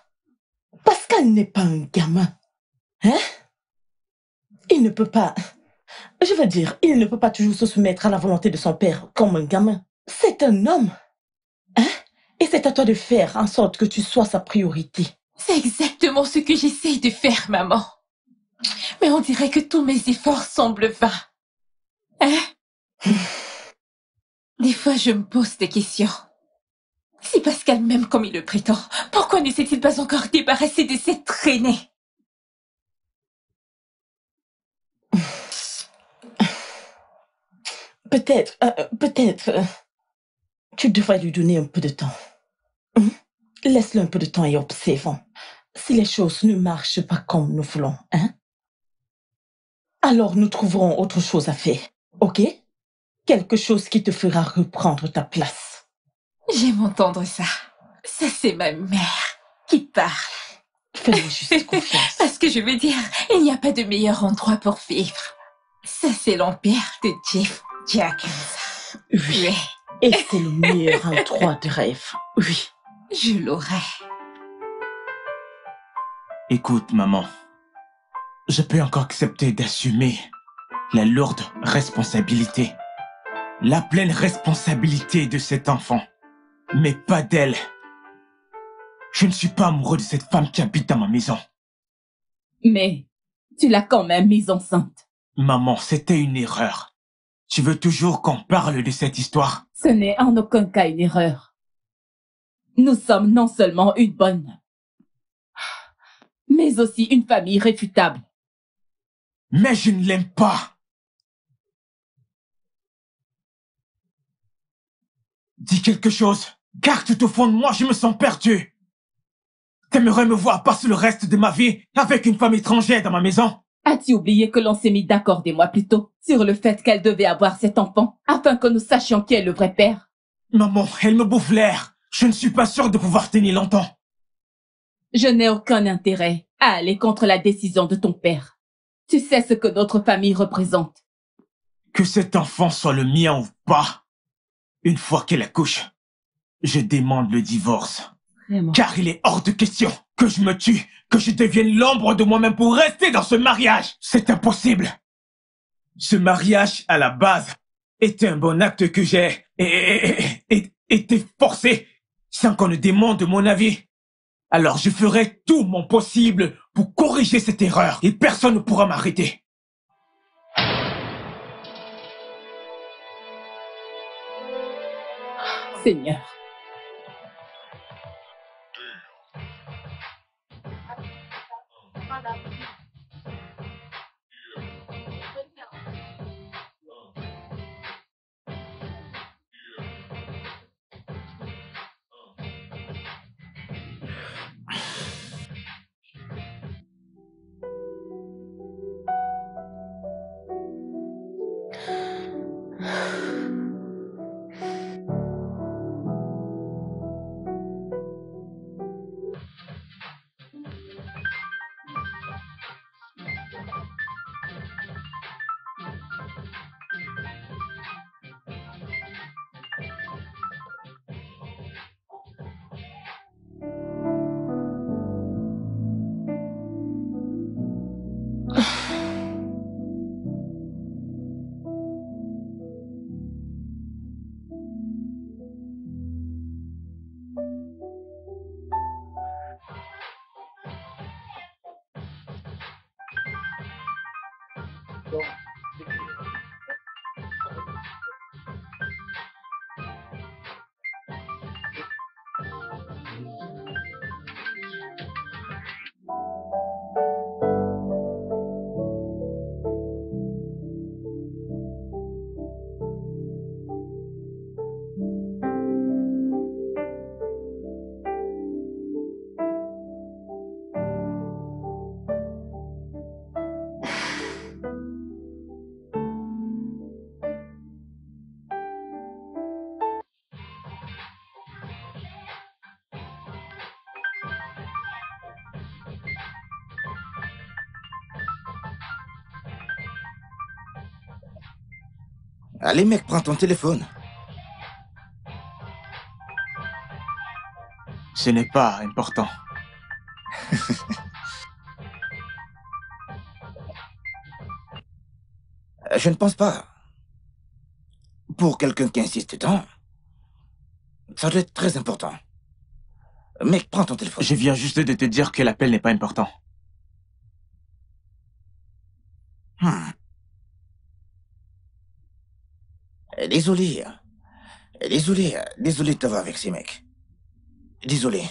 Pascal n'est pas un gamin. Hein? Il ne peut pas... Je veux dire, il ne peut pas toujours se soumettre à la volonté de son père comme un gamin. C'est un homme. Hein? Et c'est à toi de faire en sorte que tu sois sa priorité. C'est exactement ce que j'essaye de faire, maman. Mais on dirait que tous mes efforts semblent vains. Hein? Des fois, je me pose des questions. Si Pascal m'aime comme il le prétend, pourquoi ne s'est-il pas encore débarrassé de cette traînée? Peut-être, tu devrais lui donner un peu de temps. Laisse-le un peu de temps et observons. Si les choses ne marchent pas comme nous voulons, hein? Alors nous trouverons autre chose à faire, ok? Quelque chose qui te fera reprendre ta place. J'aime entendre ça. Ça, c'est ma mère qui parle. Fais-moi juste confiance. Parce que je veux dire, il n'y a pas de meilleur endroit pour vivre. Ça, c'est l'empire de Jeff Jackins. Oui. Et c'est le meilleur endroit de rêve. Oui. Je l'aurai. Écoute, maman. Je peux encore accepter d'assumer la lourde responsabilité. La pleine responsabilité de cet enfant. Mais pas d'elle. Je ne suis pas amoureux de cette femme qui habite dans ma maison. Mais tu l'as quand même mise enceinte. Maman, c'était une erreur. Tu veux toujours qu'on parle de cette histoire? Ce n'est en aucun cas une erreur. Nous sommes non seulement une bonne, mais aussi une famille réfutable. Mais je ne l'aime pas. Dis quelque chose. Car tout au fond de moi, je me sens perdu. T'aimerais me voir passer le reste de ma vie avec une femme étrangère dans ma maison? As-tu oublié que l'on s'est mis d'accord des mois plus tôt sur le fait qu'elle devait avoir cet enfant afin que nous sachions qui est le vrai père? Maman, elle me bouffe l'air. Je ne suis pas sûr de pouvoir tenir longtemps. Je n'ai aucun intérêt à aller contre la décision de ton père. Tu sais ce que notre famille représente. Que cet enfant soit le mien ou pas, une fois qu'elle accouche, je demande le divorce. Vraiment. Car il est hors de question que je me tue, que je devienne l'ombre de moi-même pour rester dans ce mariage. C'est impossible. Ce mariage, à la base, était un bon acte que j'ai été forcé sans qu'on ne demande mon avis. Alors je ferai tout mon possible pour corriger cette erreur et personne ne pourra m'arrêter. Seigneur. Allez mec, prends ton téléphone. Ce n'est pas important. Je ne pense pas. Pour quelqu'un qui insiste tant, ça doit être très important. Mec, prends ton téléphone. Je viens juste de te dire que l'appel n'est pas important. Désolé. Désolé de t'avoir avec ces mecs. Désolé.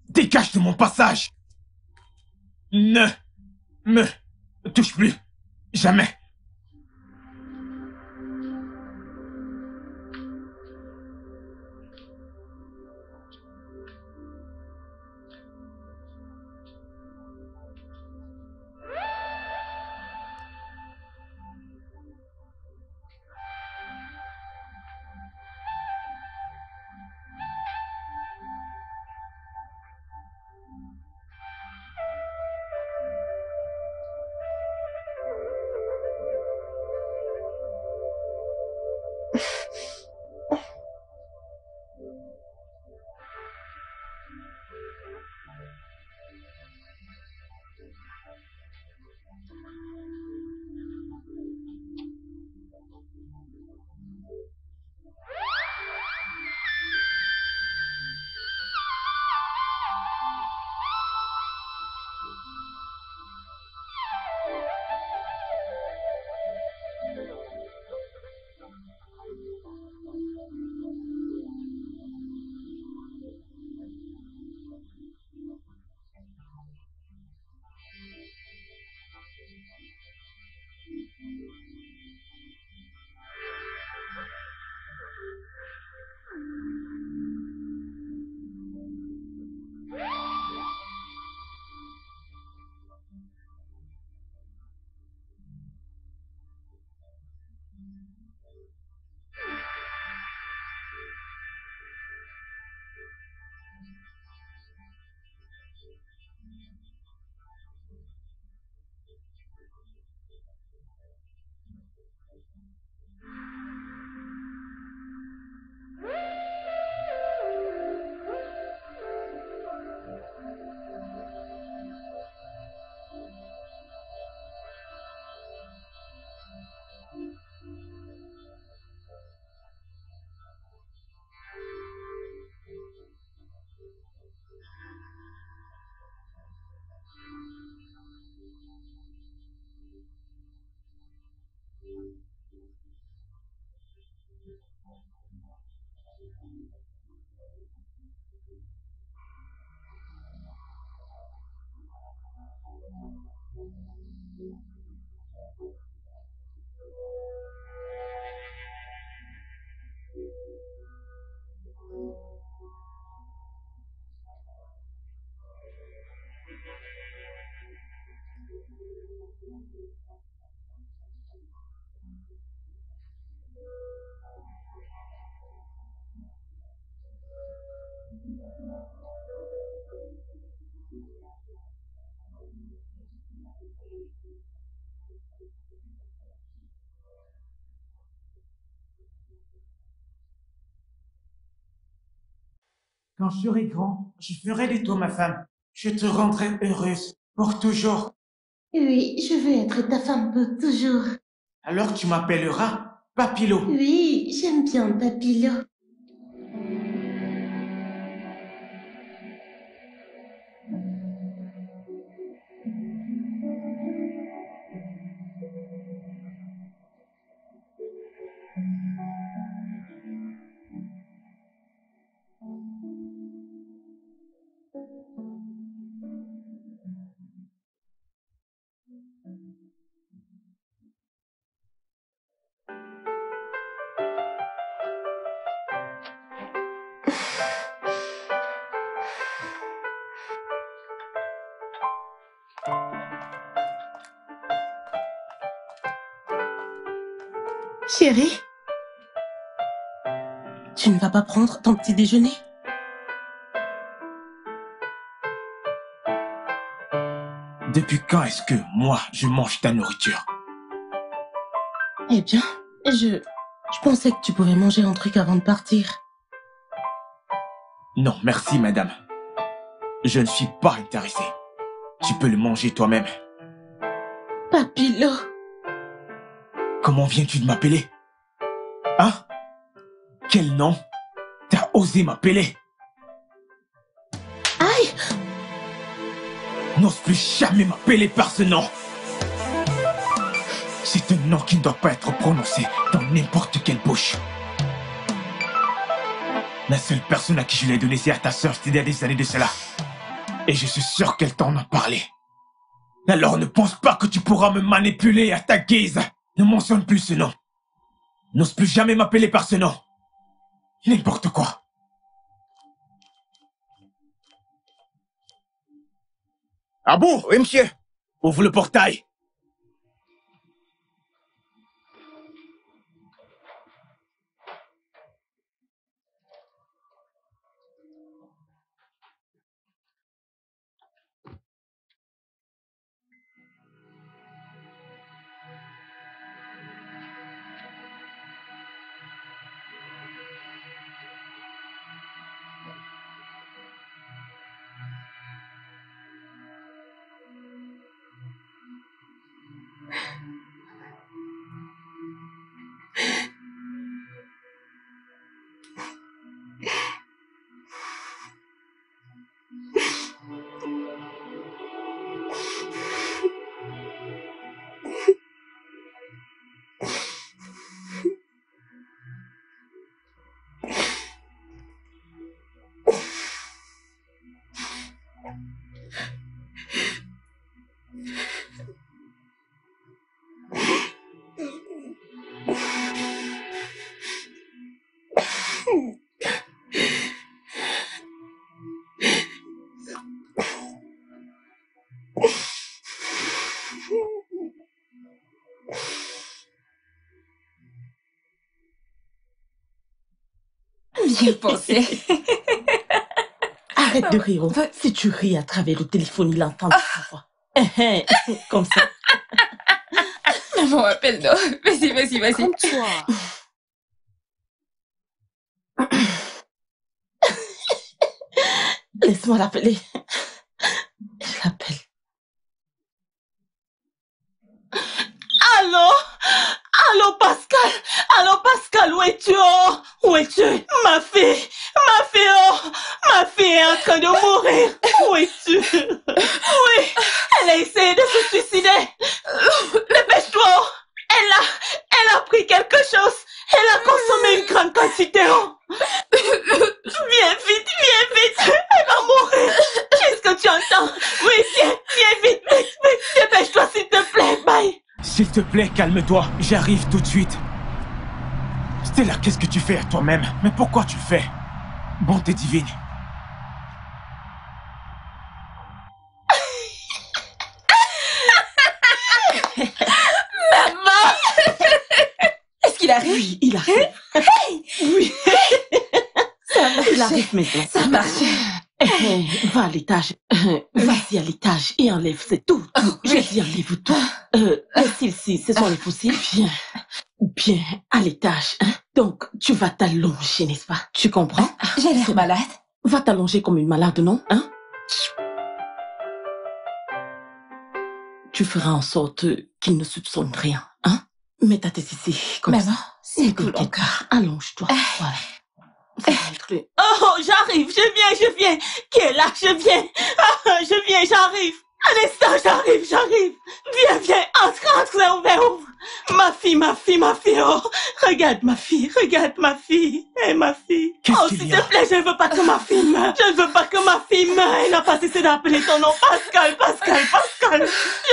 Dégage de mon passage! Ne me touche plus. Jamais. Quand je serai grand, je ferai de toi ma femme. Je te rendrai heureuse pour toujours. Oui, je veux être ta femme pour toujours. Alors tu m'appelleras Papilo. Oui, j'aime bien Papilo. Chérie, tu ne vas pas prendre ton petit déjeuner? Depuis quand est-ce que moi, je mange ta nourriture? Eh bien, je pensais que tu pouvais manger un truc avant de partir. Non, merci madame. Je ne suis pas intéressé. Tu peux le manger toi-même. Papilo. Comment viens-tu de m'appeler? Hein? Quel nom t'as osé m'appeler? Aïe! N'ose plus jamais m'appeler par ce nom. C'est un nom qui ne doit pas être prononcé dans n'importe quelle bouche. La seule personne à qui je l'ai donné, c'est à ta sœur, c'était il y a des années de cela. Et je suis sûr qu'elle t'en a parlé. Alors ne pense pas que tu pourras me manipuler à ta guise. Ne mentionne plus ce nom. N'ose plus jamais m'appeler par ce nom. N'importe quoi. Abou! Oui, monsieur. Ouvre le portail. Bien pensé. Arrête de rire. Si tu ris à travers le téléphone, il entend ta voix. Comme ça. Maman, appelle-nous. Vas-y, vas-y, vas-y. Comme toi. Laisse-moi l'appeler. Je l'appelle. Allô? Allô, Pascal? Allô, Pascal, où es-tu? Oh, où es-tu? Ma fille, oh, ma fille est en train de mourir. Où es-tu? Oui, elle a essayé de se suicider. Dépêche-toi. Elle a pris quelque chose. Elle a consommé une grande quantité. Oh. S'il te plaît, calme-toi. J'arrive tout de suite. Stella, qu'est-ce que tu fais à toi-même? Mais pourquoi tu le fais? Bonté divine. Maman! Est-ce qu'il arrive? Oui, il arrive. Hey! Oui. Ça a marché. Il arrive maintenant. Ça a marché. Va à l'étage. Vas-y à l'étage et enlève, c'est tout. Je dis enlève tout. Ici, ce sont les fossiles. Bien. Bien, à l'étage. Hein? Donc, tu vas t'allonger, n'est-ce pas? Tu comprends? J'ai l'air malade. Va t'allonger comme une malade, non? Hein? Tu feras en sorte qu'il ne soupçonne rien. Hein? Mets ta tête ici, comme Maman, ça. c'est cool T'inquiète encore. pas. Allonge-toi. Voilà. Oh, j'arrive, je viens. Qui est là? Je viens. Ah, je viens, j'arrive. Un instant, j'arrive. Viens, entre, ouvre. Ma fille, oh. Regarde ma fille. Eh, ma fille. Qu'est-ce Oh, qu'il s'il y a? te plaît, je ne veux pas que ma fille meure. Elle n'a pas cessé d'appeler ton nom. Pascal. Je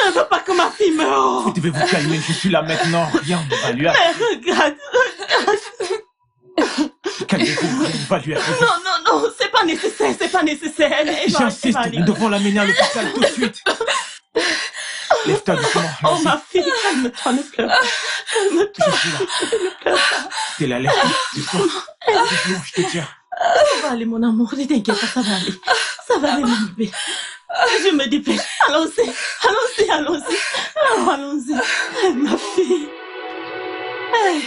ne veux pas que ma fille meure. Vous devez vous calmer, je suis là maintenant. Rien ne va lui arriver. Mais regarde. Calmez-vous, rien ne va lui arriver. Non, c'est pas nécessaire. Elle va J'insiste, aller. nous devons l'amener à l'hôpital tout de suite. Lève-toi doucement. Oh, vas-y. ma fille, calme-toi, ne pleure pas. Je suis là. Ne pleure pas. Stella, lève-toi. Doucement. Doucement, je te tiens. Ça va aller, mon amour, ne t'inquiète pas, ça va aller. Ça va aller, mon bébé. Je me dépêche. Allons-y. Oh, allons-y. Ma fille. Hey.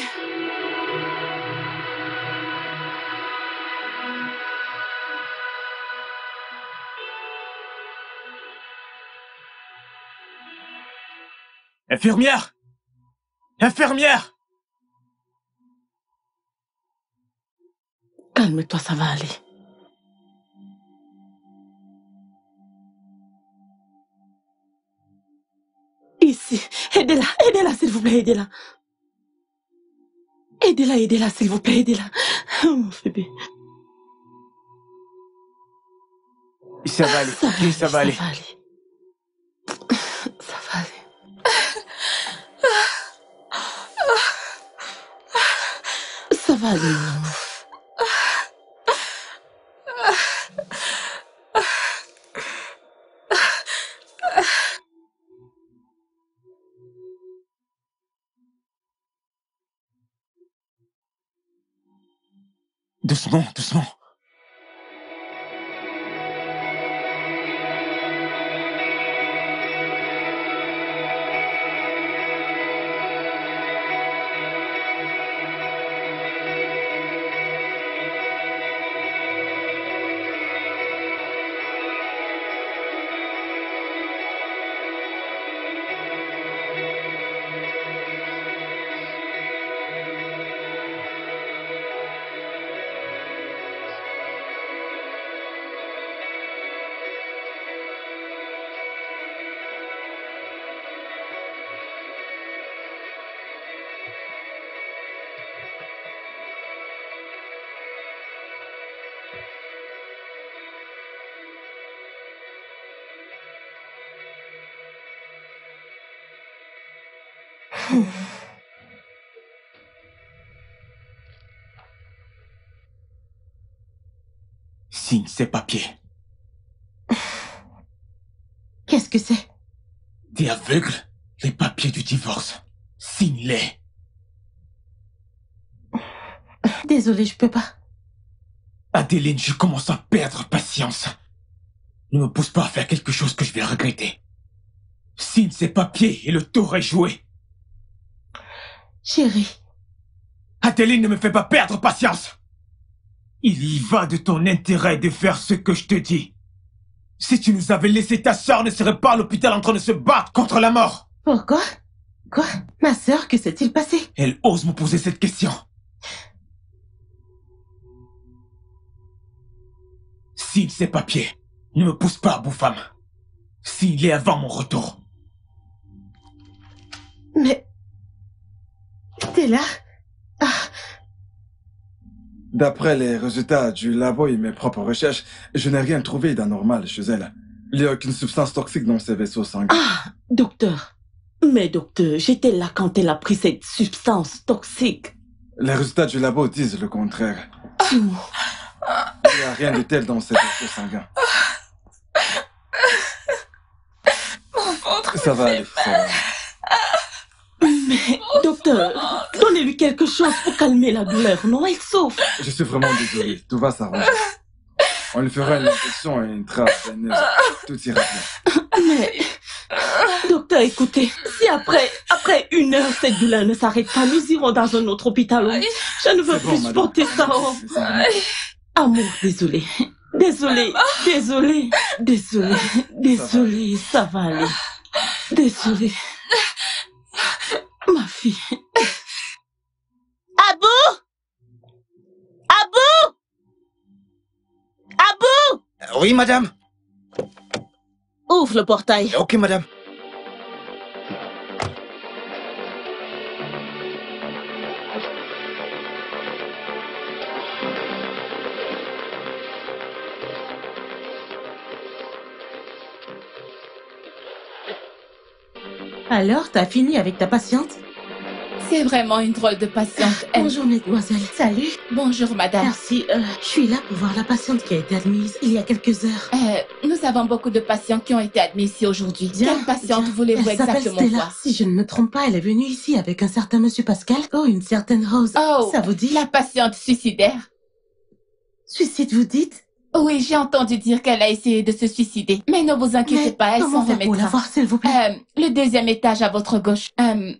Infirmière! Calme-toi, ça va aller. Ici, aidez-la, s'il vous plaît, aidez-la. Aidez-la, s'il vous plaît, aidez-la. Oh, mon bébé. Ça va aller. Oui, ça va aller. Ça va aller. Ça va aller, mon amour. Doucement. Signe ces papiers. Qu'est-ce que c'est? T'es aveugle? Les papiers du divorce. Signe-les. Désolée, je peux pas. Adeline, je commence à perdre patience. Ne me pousse pas à faire quelque chose que je vais regretter. Signe ces papiers et le tour est joué. Chérie. Adeline, ne me fais pas perdre patience. Il y va de ton intérêt de faire ce que je te dis. Si tu nous avais laissé, ta sœur ne serait pas à l'hôpital en train de se battre contre la mort. Pourquoi? Quoi? Ma sœur, que s'est-il passé? Elle ose me poser cette question. Signe ces papiers. Ne me pousse pas à bout, femme. Signe-les avant mon retour. Mais... T'es là? Ah. D'après les résultats du labo et mes propres recherches, je n'ai rien trouvé d'anormal chez elle. Il n'y a aucune substance toxique dans ses vaisseaux sanguins. Ah, docteur, Mais docteur, j'étais là quand elle a pris cette substance toxique. Les résultats du labo disent le contraire. Il n'y a rien de tel dans ces vaisseaux sanguins. Mon ventre Ça va aller, ça va aller. Mais, docteur, donnez-lui quelque chose pour calmer la douleur, non? Elle souffre. Je suis vraiment désolé. Tout va s'arranger. On lui fera une injection et une trappe veineuse. Tout ira bien. Mais, docteur, écoutez, si après 1 heure, cette douleur ne s'arrête pas, nous irons dans un autre hôpital. Je ne veux C'est bon, plus madame. supporter ça. Oh. Amour, désolé. Désolé, désolé, désolé, désolé, ça va aller. Désolé. Ma fille. Abou! Abou! Abou! Oui, madame. Ouvre le portail. Ok, madame. Alors, t'as fini avec ta patiente? C'est vraiment une drôle de patiente. Elle- Bonjour, mademoiselle. Salut. Bonjour, madame. Merci. Je suis là pour voir la patiente qui a été admise il y a quelques heures. Nous avons beaucoup de patients qui ont été admis ici aujourd'hui. Bien, Quelle patiente bien. voulez-vous Elle s'appelle exactement Stella. voir? Si je ne me trompe pas, elle est venue ici avec un certain monsieur Pascal. Oh, une certaine Rose. Oh, Ça vous dit? la patiente suicidaire. Suicide, vous dites? Oui, j'ai entendu dire qu'elle a essayé de se suicider. Mais ne vous inquiétez Mais pas, elle comment s'en faire pour la remettra. voir, s'il vous plaît? Le 2e étage à votre gauche.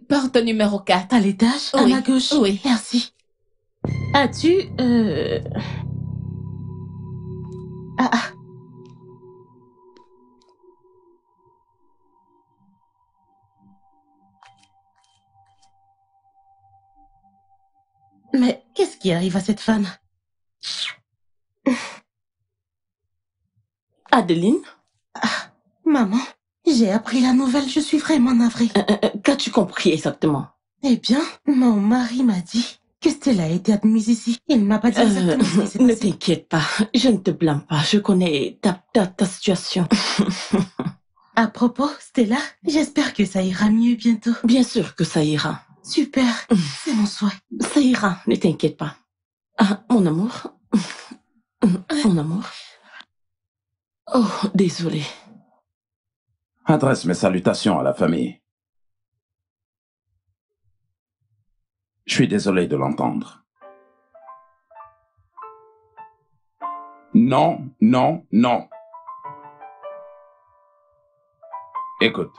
Porte numéro 4. À l'étage? À Oui. ma gauche? Oui. Merci. As-tu, Ah. Mais qu'est-ce qui arrive à cette femme? Adeline, Maman, j'ai appris la nouvelle, je suis vraiment navrée. qu'as-tu compris exactement? Eh bien, mon mari m'a dit que Stella a été admise ici. Il ne m'a pas dit exactement ce qui s'est Ne passé. t'inquiète pas, je ne te blâme pas, je connais ta situation. À propos, Stella, j'espère que ça ira mieux bientôt. Bien sûr que ça ira. Super, c'est mon souhait. Ça ira, ne t'inquiète pas. Ah, mon amour. Mon amour. Oh, désolé. Adresse mes salutations à la famille. Je suis désolé de l'entendre. Non, non, non. Écoute.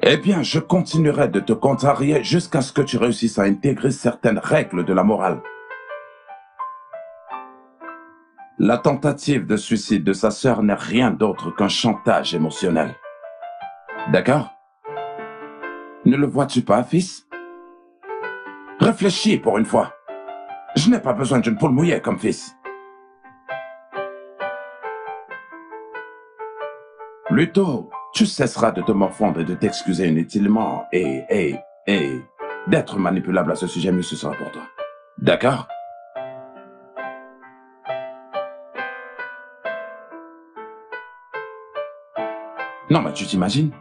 Eh bien, je continuerai de te contrarier jusqu'à ce que tu réussisses à intégrer certaines règles de la morale. La tentative de suicide de sa sœur n'est rien d'autre qu'un chantage émotionnel. D'accord? Ne le vois-tu pas, fils? Réfléchis pour une fois. Je n'ai pas besoin d'une poule mouillée comme fils. Plutôt, tu cesseras de te morfondre et de t'excuser inutilement et d'être manipulable à ce sujet, mieux ce sera pour toi. D'accord? Non, mais tu t'imagines?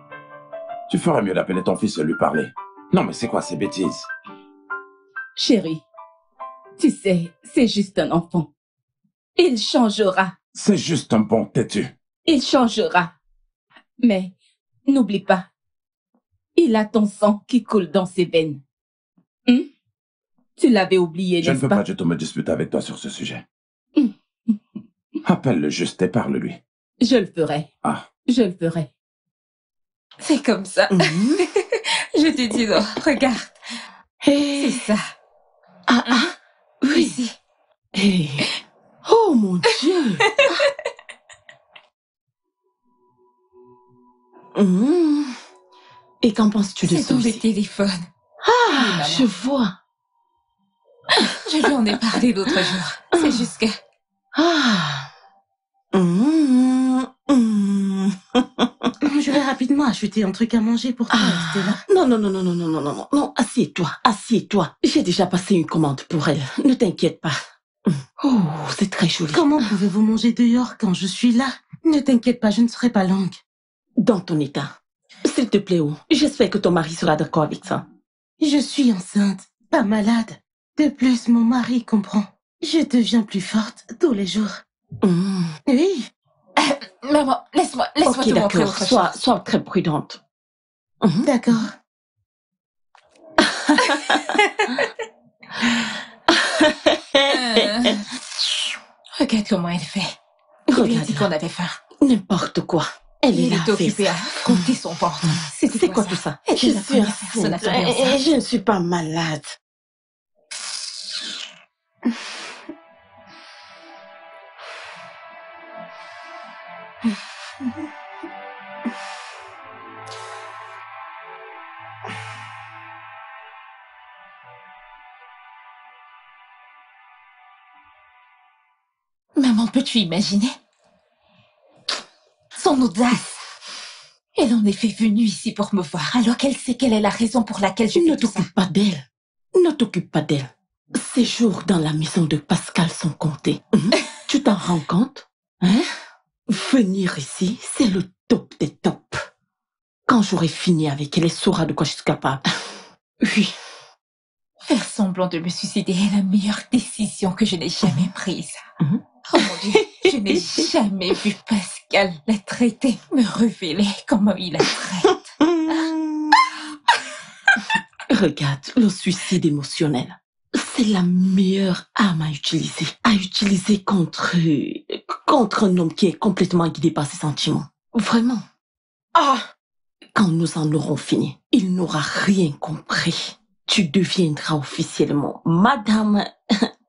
Tu ferais mieux d'appeler ton fils et lui parler. Non, mais c'est quoi ces bêtises? Chérie, tu sais, c'est juste un enfant. Il changera. C'est juste un bon têtu. Il changera. Mais n'oublie pas, il a ton sang qui coule dans ses veines. Tu l'avais oublié, Je ne n'est-ce peux pas? pas du tout me disputer avec toi sur ce sujet. Appelle-le juste et parle-lui. Je le ferai. Ah. Je le ferai. C'est comme ça. Je te dis non, regarde. Hey. C'est ça. Oui. Ici. Hey. Oh mon Dieu. Et qu'en penses-tu de C'est ça ton aussi? téléphone. Ah, je vois. Je lui en ai parlé l'autre jour. C'est juste que... Ah. Je vais rapidement acheter un truc à manger pour toi, Stella. Non, assieds-toi. J'ai déjà passé une commande pour elle. Ne t'inquiète pas. Oh, c'est très joli. Comment pouvez-vous manger dehors quand je suis là? Ne t'inquiète pas, je ne serai pas longue. Dans ton état. S'il te plaît, j'espère que ton mari sera d'accord avec ça. Je suis enceinte, pas malade. De plus, mon mari comprend. Je deviens plus forte tous les jours. Oui. Maman, laisse-moi Ok, te montrer d'accord. autre chose. Sois très prudente. D'accord. Regarde comment elle fait. Qui lui a dit qu'on Regarde, avait faim? n'importe quoi. Elle est Il là. est occupé à frotter son ventre. C'est quoi tout ça? Elle Je est la suis première personne à tomber enceinte. enceinte. Je ne suis pas malade. Maman, peux-tu imaginer? Son audace. Elle en est fait venue ici pour me voir, alors qu'elle sait quelle est la raison pour laquelle je Ne fais tout ça. t'occupe pas d'elle. Ne t'occupe pas d'elle. Ces jours dans la maison de Pascal sont comptés. Tu t'en rends compte? Hein? Venir ici, c'est le top des tops. Quand j'aurai fini avec elle, elle saura de quoi je suis capable. Oui. Faire semblant de me suicider est la meilleure décision que je n'ai jamais prise. Oh mon Dieu, je n'ai jamais vu Pascal la traiter, me révéler comment il la traite. Regarde, le suicide émotionnel, c'est la meilleure arme à utiliser contre un homme qui est complètement guidé par ses sentiments. Vraiment. Quand nous en aurons fini, il n'aura rien compris. Tu deviendras officiellement Madame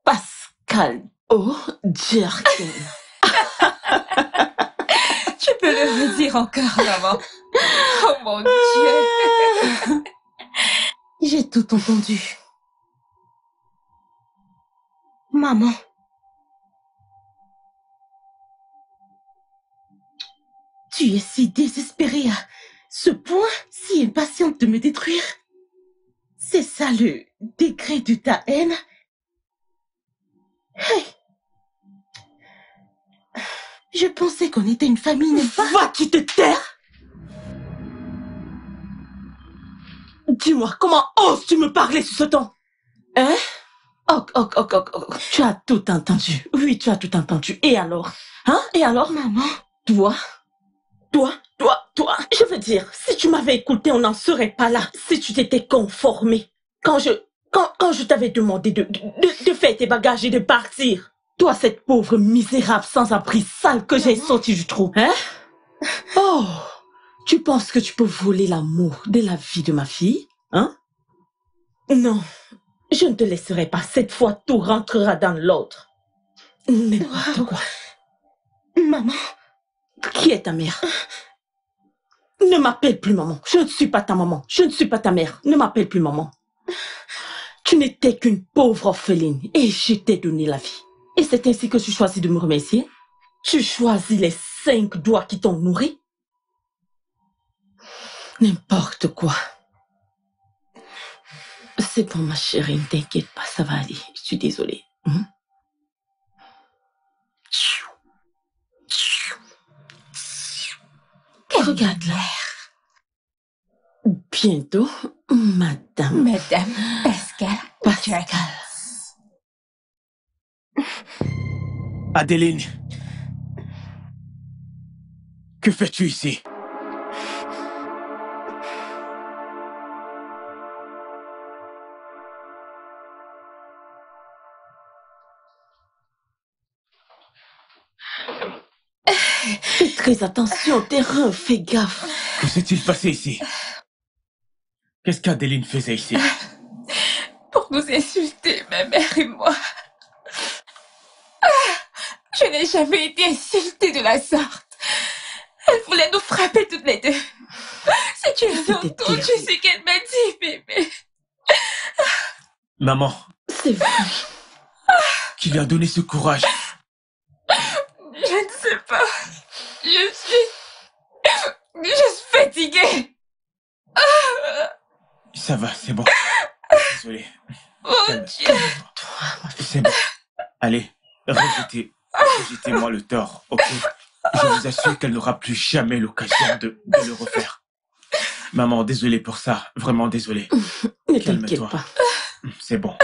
Pascal O'Jerkin. Tu peux le redire encore, maman. Oh mon Dieu. J'ai tout entendu. Maman. Tu es si désespérée à ce point, si impatiente de me détruire. C'est ça le degré de ta haine? Hey. Je pensais qu'on était une famille, n'est-ce pas? Va-tu te taire? Dis-moi, comment oses-tu me parler sur ce ton? Hein? Oh. Tu as tout entendu. Oui, tu as tout entendu. Et alors? Hein? Et alors? Maman. Toi. Je veux dire, si tu m'avais écouté, on n'en serait pas là. Si tu t'étais conformé. Quand je t'avais demandé de faire tes bagages et de partir. Toi, cette pauvre misérable sans-abri sale que j'ai sorti du trou. Hein? Oh, tu penses que tu peux voler l'amour de la vie de ma fille? Hein? Non, je ne te laisserai pas. Cette fois, tout rentrera dans l'autre. N'importe quoi. Maman. Qui est ta mère? Ne m'appelle plus maman. Je ne suis pas ta maman. Je ne suis pas ta mère. Ne m'appelle plus maman. Tu n'étais qu'une pauvre orpheline et je t'ai donné la vie. Et c'est ainsi que tu choisis de me remercier? Tu choisis les 5 doigts qui t'ont nourri? N'importe quoi. C'est bon, ma chérie, ne t'inquiète pas, ça va aller. Je suis désolée. Regarde là. Bientôt, Madame Pascal. Adeline, que fais-tu ici? Fais très attention, terrain, fais gaffe. Que s'est-il passé ici? Qu'est-ce qu'Adeline faisait ici? Pour nous insulter, ma mère et moi. Je n'ai jamais été insultée de la sorte. Elle voulait nous frapper toutes les deux. Si tu as entendu ce qu'elle m'a dit, bébé. Maman, c'est vrai. Qui lui a donné ce courage? Je ne sais pas. Je suis juste fatiguée. Ça va, c'est bon. Désolé. Oh Dieu. C'est bon. Allez, rejetez-moi le tort, ok? Je vous assure qu'elle n'aura plus jamais l'occasion de le refaire. Maman, désolé pour ça. Vraiment désolé. Ne t'inquiète Calme-toi. pas. C'est bon.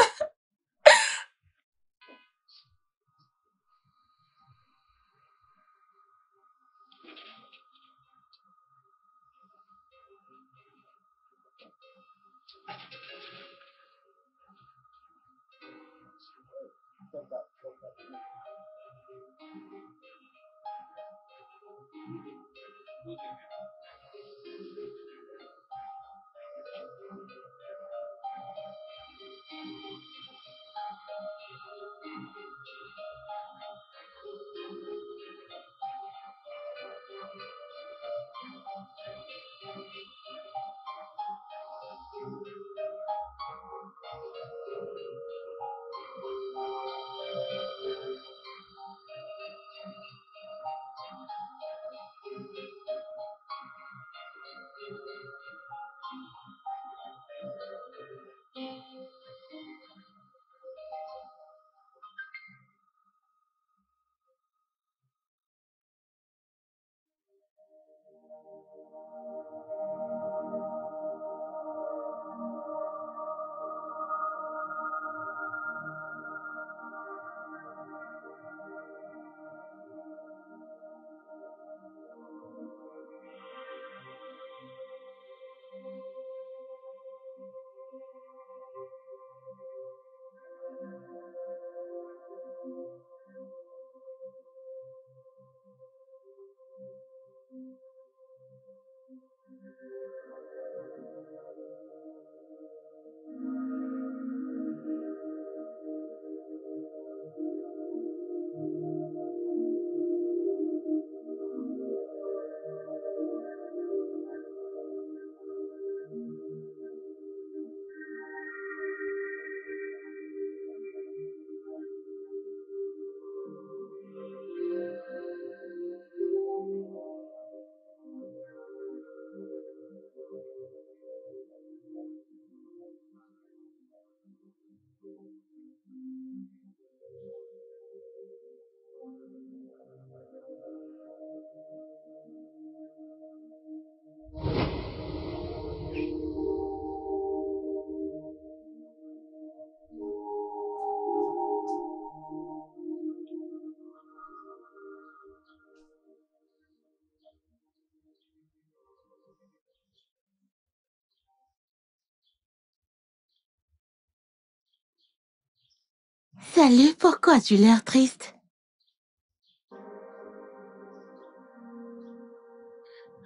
Salut, pourquoi tu l'air triste?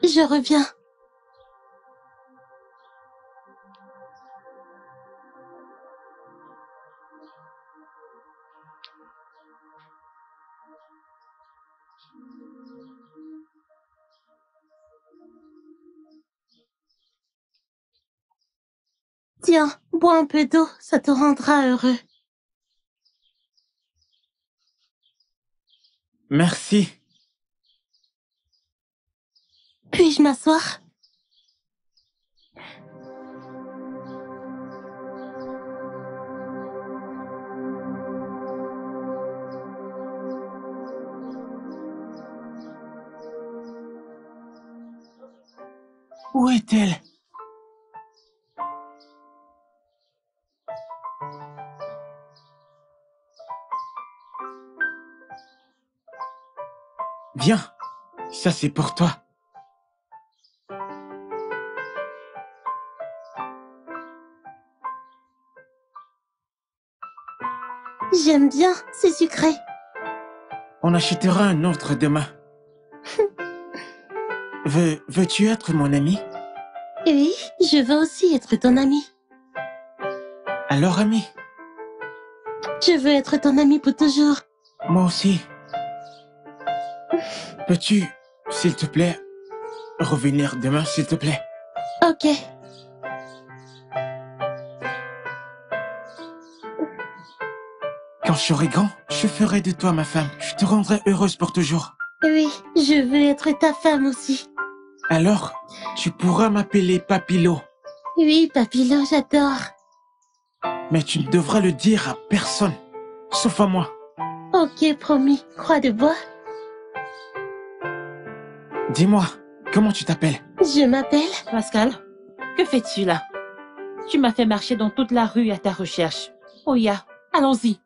Je reviens. Tiens, bois un peu d'eau, ça te rendra heureux. Merci. Puis-je m'asseoir? Où est-elle? Viens, ça c'est pour toi. J'aime bien, c'est sucré. On achètera un autre demain. Veux-tu être mon ami? Oui, je veux aussi être ton ami. Alors ami, Je veux être ton ami pour toujours. moi aussi. Peux-tu, s'il te plaît, revenir demain, s'il te plaît? Ok. Quand je serai grand, je ferai de toi ma femme. Je te rendrai heureuse pour toujours. Oui, je veux être ta femme aussi. Alors, tu pourras m'appeler Papilo. Oui, Papilo, j'adore. Mais tu ne devras le dire à personne, sauf à moi. Ok, promis. Croix de bois. Dis-moi, comment tu t'appelles? Je m'appelle Pascal, Que fais-tu là? Tu m'as fait marcher dans toute la rue à ta recherche. Oya, allons-y.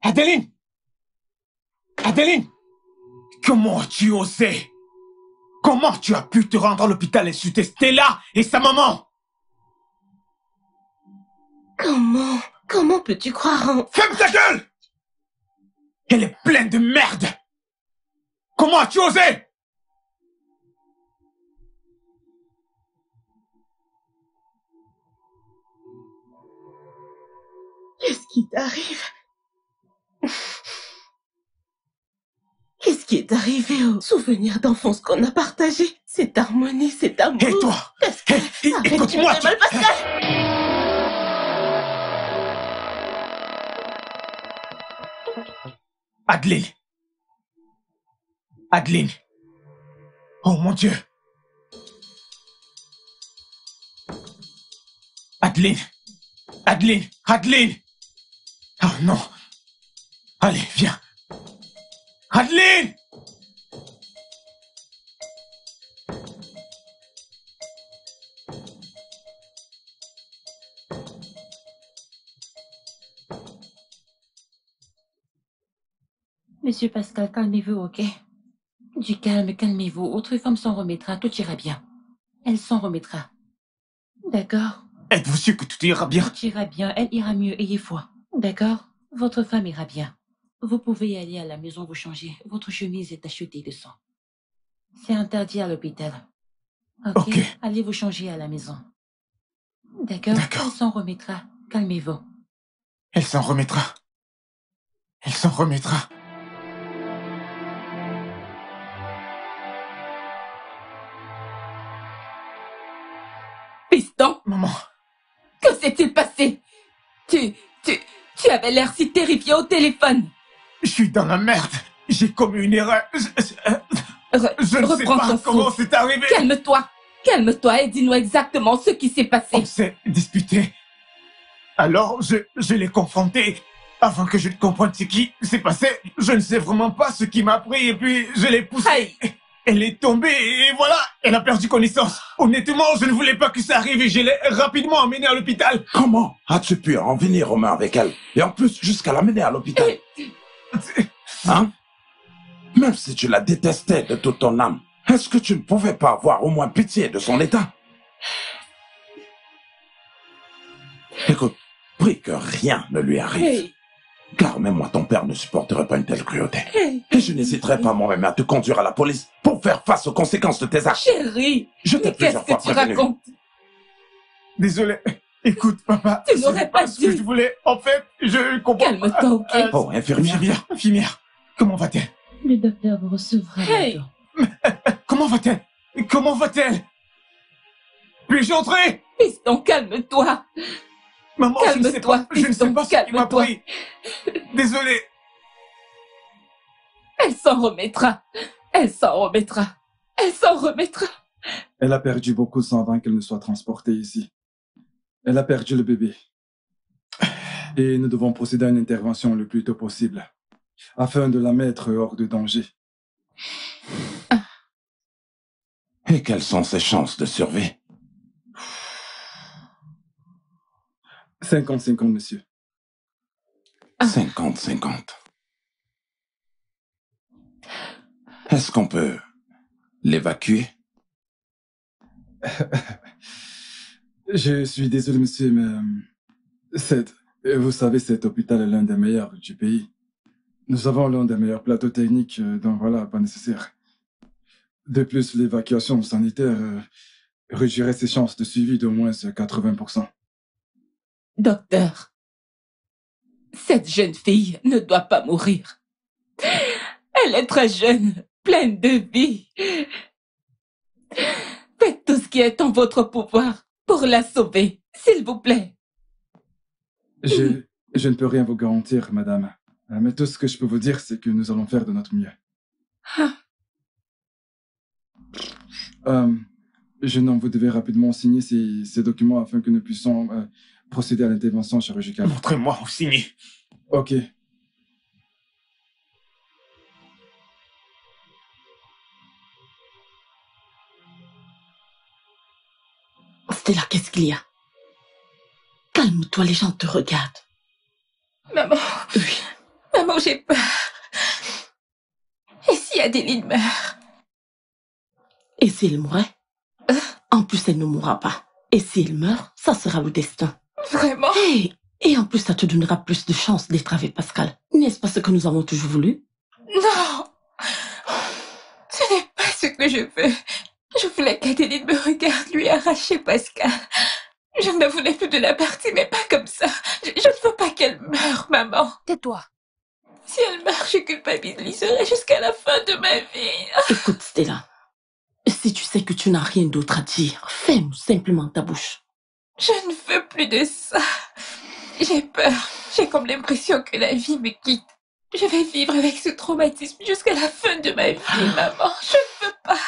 Adeline! Adeline! Comment as-tu osé? Comment tu as pu te rendre à l'hôpital et insulter Stella et sa maman? Comment peux-tu croire en... Ferme ta gueule! Elle est pleine de merde! Comment as-tu osé? Qu'est-ce qui t'arrive? Qu'est-ce qui est arrivé aux souvenirs d'enfance qu'on a partagé? Cette harmonie, cet amour. Et toi? Écoute-moi! Mal, Pascal! Adeline! Adeline! Oh mon Dieu! Adeline! Adeline! Adeline! Oh non! Allez, viens! Adeline! Monsieur Pascal, calmez-vous, ok? Du calme, calmez-vous. Votre femme s'en remettra, tout ira bien. Elle s'en remettra. D'accord? Êtes-vous sûr que tout ira bien? Tout ira bien, elle ira mieux, ayez foi. D'accord? Votre femme ira bien. Vous pouvez aller à la maison vous changer. Votre chemise est tachetée de sang. C'est interdit à l'hôpital. Ok? Allez vous changer à la maison. D'accord? Elle s'en remettra. Calmez-vous. Elle s'en remettra. Elle s'en remettra. Piston! Maman! Que s'est-il passé? Tu avais l'air si terrifié au téléphone. Je suis dans la merde. J'ai commis une erreur. Je ne sais pas comment c'est arrivé. Calme-toi. Calme-toi et dis-nous exactement ce qui s'est passé. On s'est disputé. Alors, je l'ai confronté. Avant que je ne comprenne ce qui s'est passé, je ne sais vraiment pas ce qui m'a pris et puis je l'ai poussée. Aïe. Elle est tombée et voilà, elle a perdu connaissance. Honnêtement, je ne voulais pas que ça arrive et je l'ai rapidement emmenée à l'hôpital. Comment as-tu pu en venir aux mains avec elle? Et en plus, jusqu'à l'amener à l'hôpital. Hein? Même si tu la détestais de toute ton âme, Est-ce que tu ne pouvais pas avoir au moins pitié de son état? Écoute, prie que rien ne lui arrive. Hey. Car même moi, ton père ne supporterait pas une telle cruauté. Hey. Et je n'hésiterai pas moi-même à te conduire à la police pour faire face aux conséquences de tes actes. Chérie, Je t'ai mais qu'est-ce plusieurs fois que tu prévenu. racontes? Désolé. Écoute, papa. Tu n'aurais pas ce que dû. je voulais. En fait, je comprends. Calme-toi, ok? Oh, infirmière. Infirmière. Comment va-t-elle? Le docteur vous recevra. Hey. maintenant. Comment va-t-elle? Comment va-t-elle? Puis-je entrer? Fiston, calme-toi. Maman, je ne sais Calme-toi, pas, je ne sais fiston, pas ce qui m'a calme-toi. pris. Désolé. Elle s'en remettra. Elle s'en remettra. Elle s'en remettra. Elle a perdu beaucoup de sang avant qu'elle ne soit transportée ici. Elle a perdu le bébé. Et nous devons procéder à une intervention le plus tôt possible, afin de la mettre hors de danger. Et quelles sont ses chances de survie? 50-50, monsieur. 50-50. Est-ce qu'on peut l'évacuer? Je suis désolé, monsieur, mais vous savez, cet hôpital est l'un des meilleurs du pays. Nous avons l'un des meilleurs plateaux techniques, donc voilà, pas nécessaire. De plus, l'évacuation sanitaire réduirait ses chances de suivi d'au moins 80%. Docteur, cette jeune fille ne doit pas mourir. Elle est très jeune, pleine de vie. Faites tout ce qui est en votre pouvoir pour la sauver, s'il vous plaît. Je ne peux rien vous garantir, madame. Mais tout ce que je peux vous dire, c'est que nous allons faire de notre mieux. Jeune homme, vous devez rapidement signer ces documents afin que nous puissions procéder à l'intervention chirurgicale. Montrez-moi où signer. Ok. Stella, qu'est-ce qu'il y a? Calme-toi, les gens te regardent. Maman, Oui. maman, j'ai peur. Et si Adéline meurt? Et s'il mourait? En plus, elle ne mourra pas. Et s'il meurt, ça sera le destin. Vraiment? Et en plus, ça te donnera plus de chances d'être avec Pascal. N'est-ce pas ce que nous avons toujours voulu? Non! Ce n'est pas ce que je veux. Je voulais qu'Adéline me regarde lui arracher Pascal. Je ne voulais plus de la partie, mais pas comme ça. Je ne veux pas qu'elle meure, maman. Tais-toi. Si elle meurt, je culpabiliserai jusqu'à la fin de ma vie. Écoute, Stella. Si tu sais que tu n'as rien d'autre à dire, ferme simplement ta bouche. Je ne veux plus de ça. J'ai peur. J'ai comme l'impression que la vie me quitte. Je vais vivre avec ce traumatisme jusqu'à la fin de ma vie, maman. Je ne veux pas.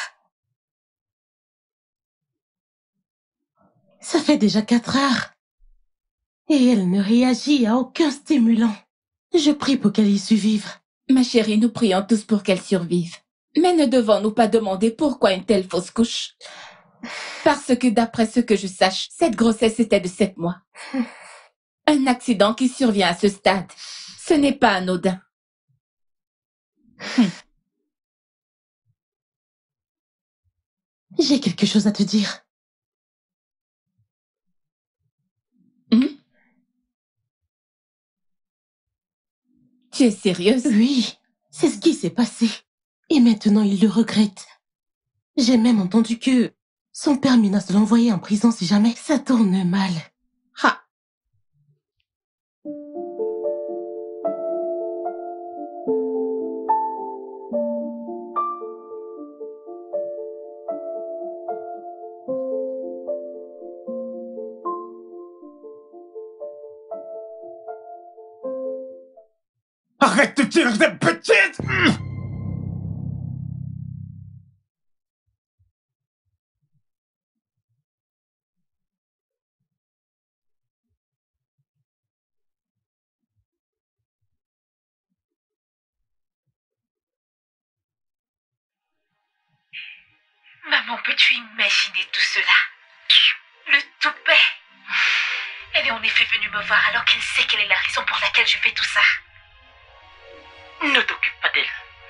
Ça fait déjà 4 heures. Et elle ne réagit à aucun stimulant. Je prie pour qu'elle y survive. Ma chérie, nous prions tous pour qu'elle survive. Mais ne devons-nous pas demander pourquoi une telle fausse couche? Parce que d'après ce que je sache, cette grossesse était de 7 mois. Un accident qui survient à ce stade, ce n'est pas anodin. J'ai quelque chose à te dire. Tu es sérieuse? Oui, c'est ce qui s'est passé. Et maintenant, il le regrette. J'ai même entendu que son père menace de l'envoyer en prison si jamais ça tourne mal. Ah. Arrête de dire des bêtises! Maman, peux-tu imaginer tout cela? Le toupet. Elle est en effet venue me voir alors qu'elle sait quelle est la raison pour laquelle je fais tout ça. Ne t'occupe pas d'elle.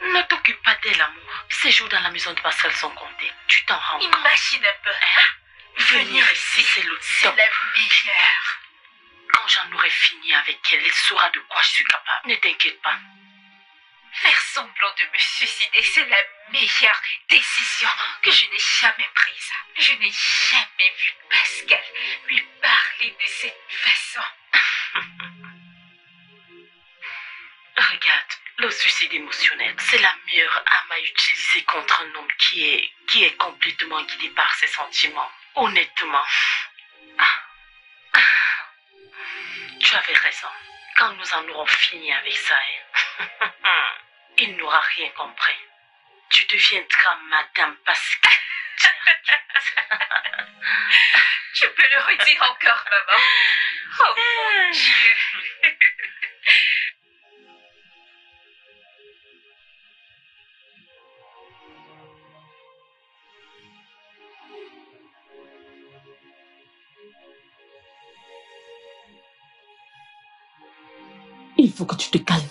Ne t'occupe pas d'elle, amour. Ces jours dans la maison de Pascal sont comptés. Tu t'en rends compte. Imagine un peu. Venir ici, c'est le top. la meilleure. Quand j'en aurai fini avec elle, elle saura de quoi je suis capable. Ne t'inquiète pas. Faire semblant de me suicider, c'est la meilleure décision que je n'ai jamais prise. Je n'ai jamais vu Pascal lui parler de cette façon. Regarde, le suicide émotionnel, c'est la meilleure arme à utiliser contre un homme qui est complètement guidé par ses sentiments. Honnêtement. Tu avais raison. Quand nous en aurons fini avec ça, il n'aura rien compris. Tu deviendras Madame Pascal. Je peux le redire encore, maman. Oh mon Dieu. Il faut que tu te calmes.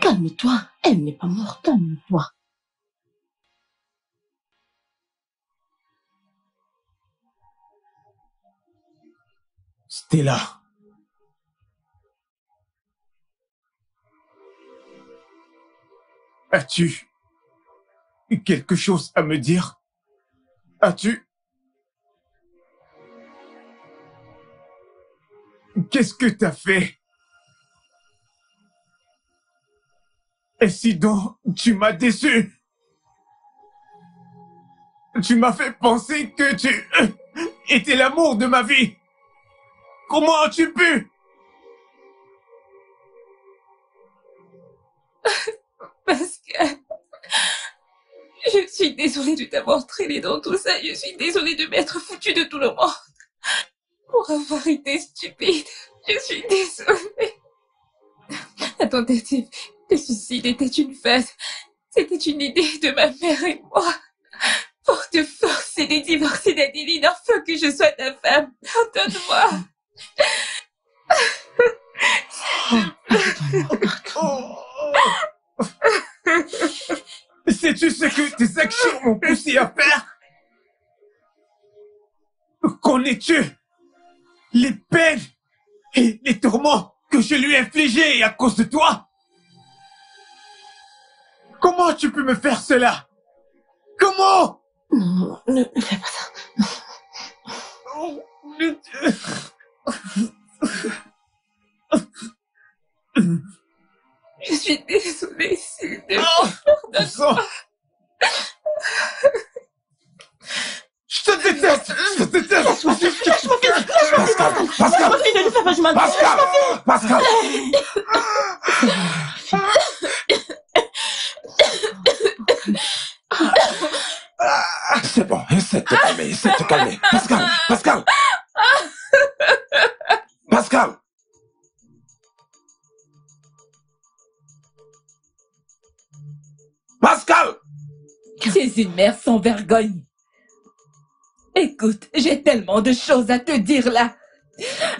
Calme-toi, elle n'est pas morte, calme-toi. Stella. As-tu quelque chose à me dire? As-tu... Qu'est-ce que t'as fait? Et si donc tu m'as déçu? Tu m'as fait penser que tu étais l'amour de ma vie. Comment as-tu pu? Pascal, je suis désolée de t'avoir traîné dans tout ça. Je suis désolée de m'être foutue de tout le monde. Pour avoir été stupide. Je suis désolée. La tentative de suicide était une phase. C'était une idée de ma mère et moi. Pour te forcer de divorcer d'Adeline afin que je sois ta femme. Pardonne-moi. Sais-tu ce que tes actions m'ont poussé à faire? Connais-tu les peines et les tourments que je lui ai infligés à cause de toi? Comment tu peux me faire cela? Comment? Non, ne fais pas ça. Oh, mon Dieu. Je suis désolée, s'il te plaît. Pardonne-moi. Je te déteste. Je te déteste. Pascal, Pascal, ne fais pas, je m'en Pascal, Pascal. C'est bon, essaie de te calmer, essaie de te calmer. Pascal, Pascal. Pascal. Pascal. Tu es une mère sans vergogne. Écoute, j'ai tellement de choses à te dire là.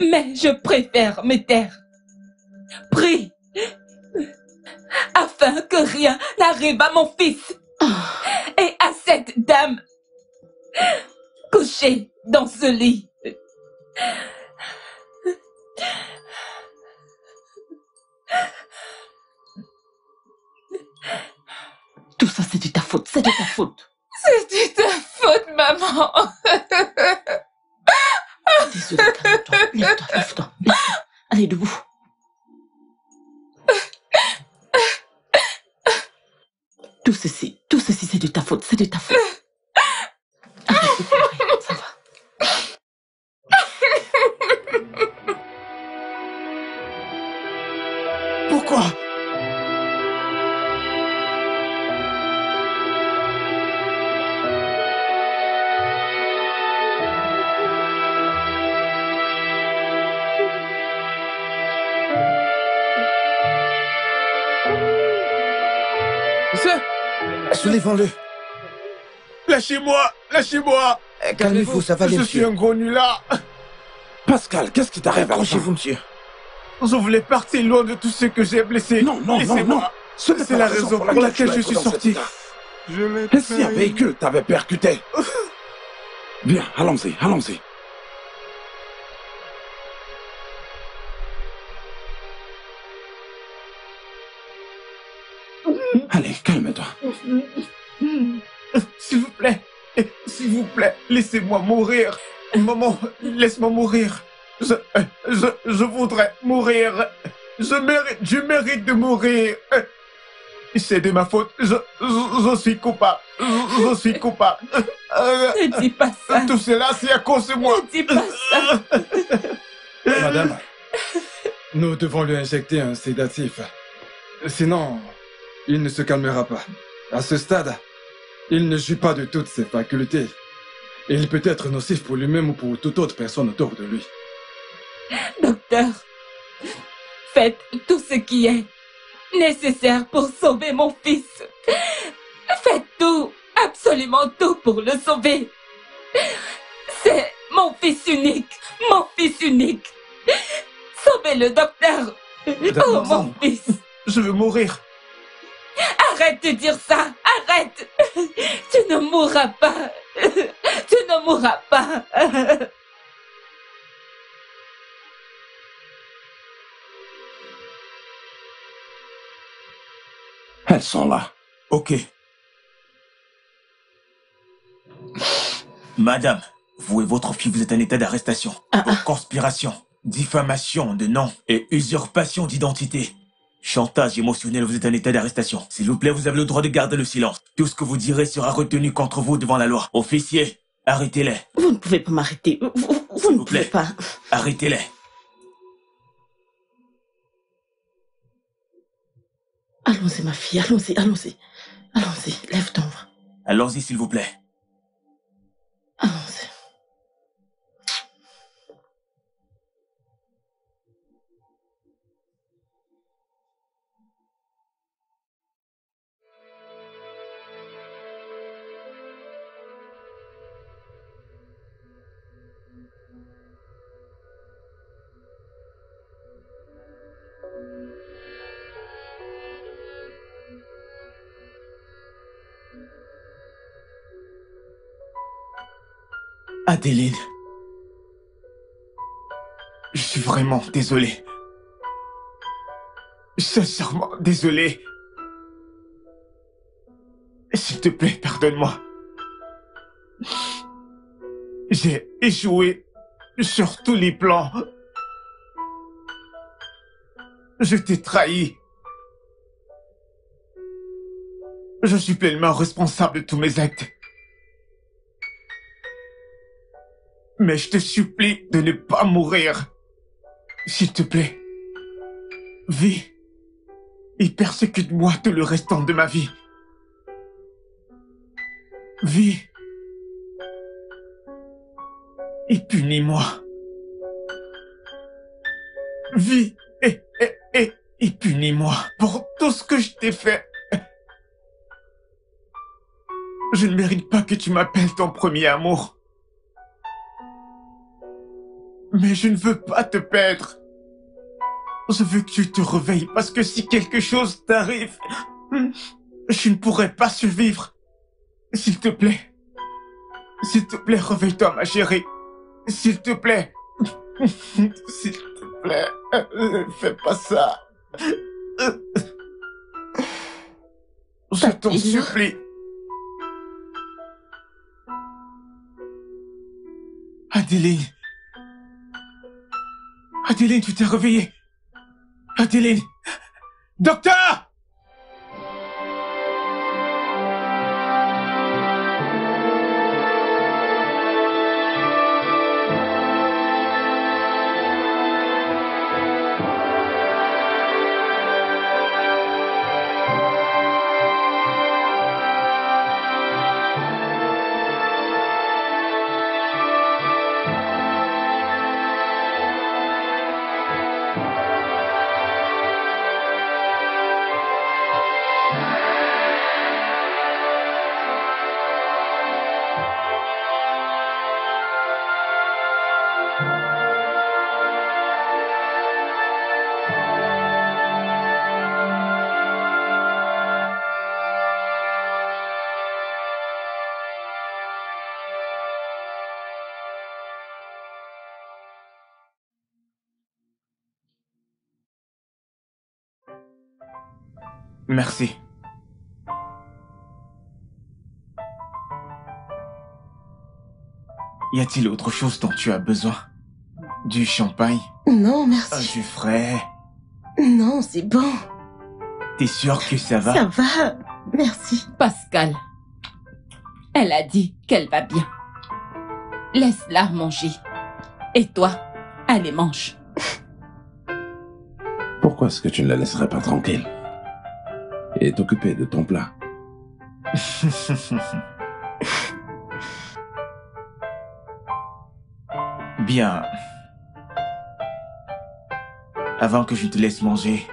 Mais je préfère me taire. Prie. Afin que rien n'arrive à mon fils. Et à cette dame. Couchée dans ce lit. Tout ça, c'est de ta faute, c'est de ta faute. C'est de ta faute, maman. Désolée, calme-toi. Lève-toi, lève-toi. Allez, debout. Tout ceci, c'est de ta faute, c'est de ta faute. Arrête de pleurer, ça va. Pourquoi? Soulevons-le. Lâchez-moi, lâchez-moi. Calmez-vous, ça va aller, Je suis monsieur. un gros nulard. Pascal, qu'est-ce qui t'arrive à Approchez-vous, monsieur. Je voulais partir loin de tous ceux que j'ai blessés. Non, non, non, Laissez-moi. non. Ce n'est C'est pas la raison pour laquelle tu je es suis dans cet sorti. état. Je l'ai Et si un trahi. véhicule t'avait percuté? Viens, allons-y, allons-y. Allez, calme-toi. S'il vous plaît, laissez-moi mourir. Maman, laisse-moi mourir. Je voudrais mourir. Je mérite de mourir. C'est de ma faute. Je suis coupable. Je suis coupable. Ne dis pas ça. Tout cela, c'est à cause de moi. Ne dis pas ça. Madame, nous devons lui injecter un sédatif. Sinon, il ne se calmera pas. À ce stade, il ne jouit pas de toutes ses facultés. Et il peut être nocif pour lui-même ou pour toute autre personne autour de lui. Docteur, faites tout ce qui est nécessaire pour sauver mon fils. Faites tout, absolument tout pour le sauver. C'est mon fils unique, mon fils unique. Sauvez-le, docteur. Oh, mon fils. Je veux mourir. Arrête de dire ça, arrête. Tu ne mourras pas. Tu ne mourras pas. Elles sont là. Ok. Madame, vous et votre fille, vous êtes en état d'arrestation pour conspiration, diffamation de nom et usurpation d'identité. Chantage émotionnel, vous êtes en état d'arrestation. S'il vous plaît, vous avez le droit de garder le silence. Tout ce que vous direz sera retenu contre vous devant la loi. Officier, arrêtez-les. Vous ne pouvez pas m'arrêter. Vous ne pouvez pas. Arrêtez-les. Allons-y, ma fille, allons-y, allons-y. Allons-y, lève ton bras. Allons-y, s'il vous plaît. Allons-y. Adeline. Je suis vraiment désolé. Sincèrement désolé. S'il te plaît, pardonne-moi. J'ai échoué sur tous les plans. Je t'ai trahi. Je suis pleinement responsable de tous mes actes. Mais je te supplie de ne pas mourir. S'il te plaît. Vis. Et persécute-moi tout le restant de ma vie. Vis. Et punis-moi. Vis et punis-moi pour tout ce que je t'ai fait. Je ne mérite pas que tu m'appelles ton premier amour. Mais je ne veux pas te perdre. Je veux que tu te réveilles parce que si quelque chose t'arrive, je ne pourrai pas survivre. S'il te plaît, réveille-toi, ma chérie. S'il te plaît, s'il te plaît, fais pas ça. Je t'en supplie. Adeline. Adeline, tu t'es réveillée. Adeline. Docteur! Merci. Y a-t-il autre chose dont tu as besoin? Du champagne? Non, merci. Du frais? Non, c'est bon. T'es sûr que ça va? Ça va, merci. Pascal, elle a dit qu'elle va bien. Laisse-la manger. Et toi, allez, mange. Pourquoi est-ce que tu ne la laisserais pas tranquille et t'occuper de ton plat? Bien. Avant que je te laisse manger,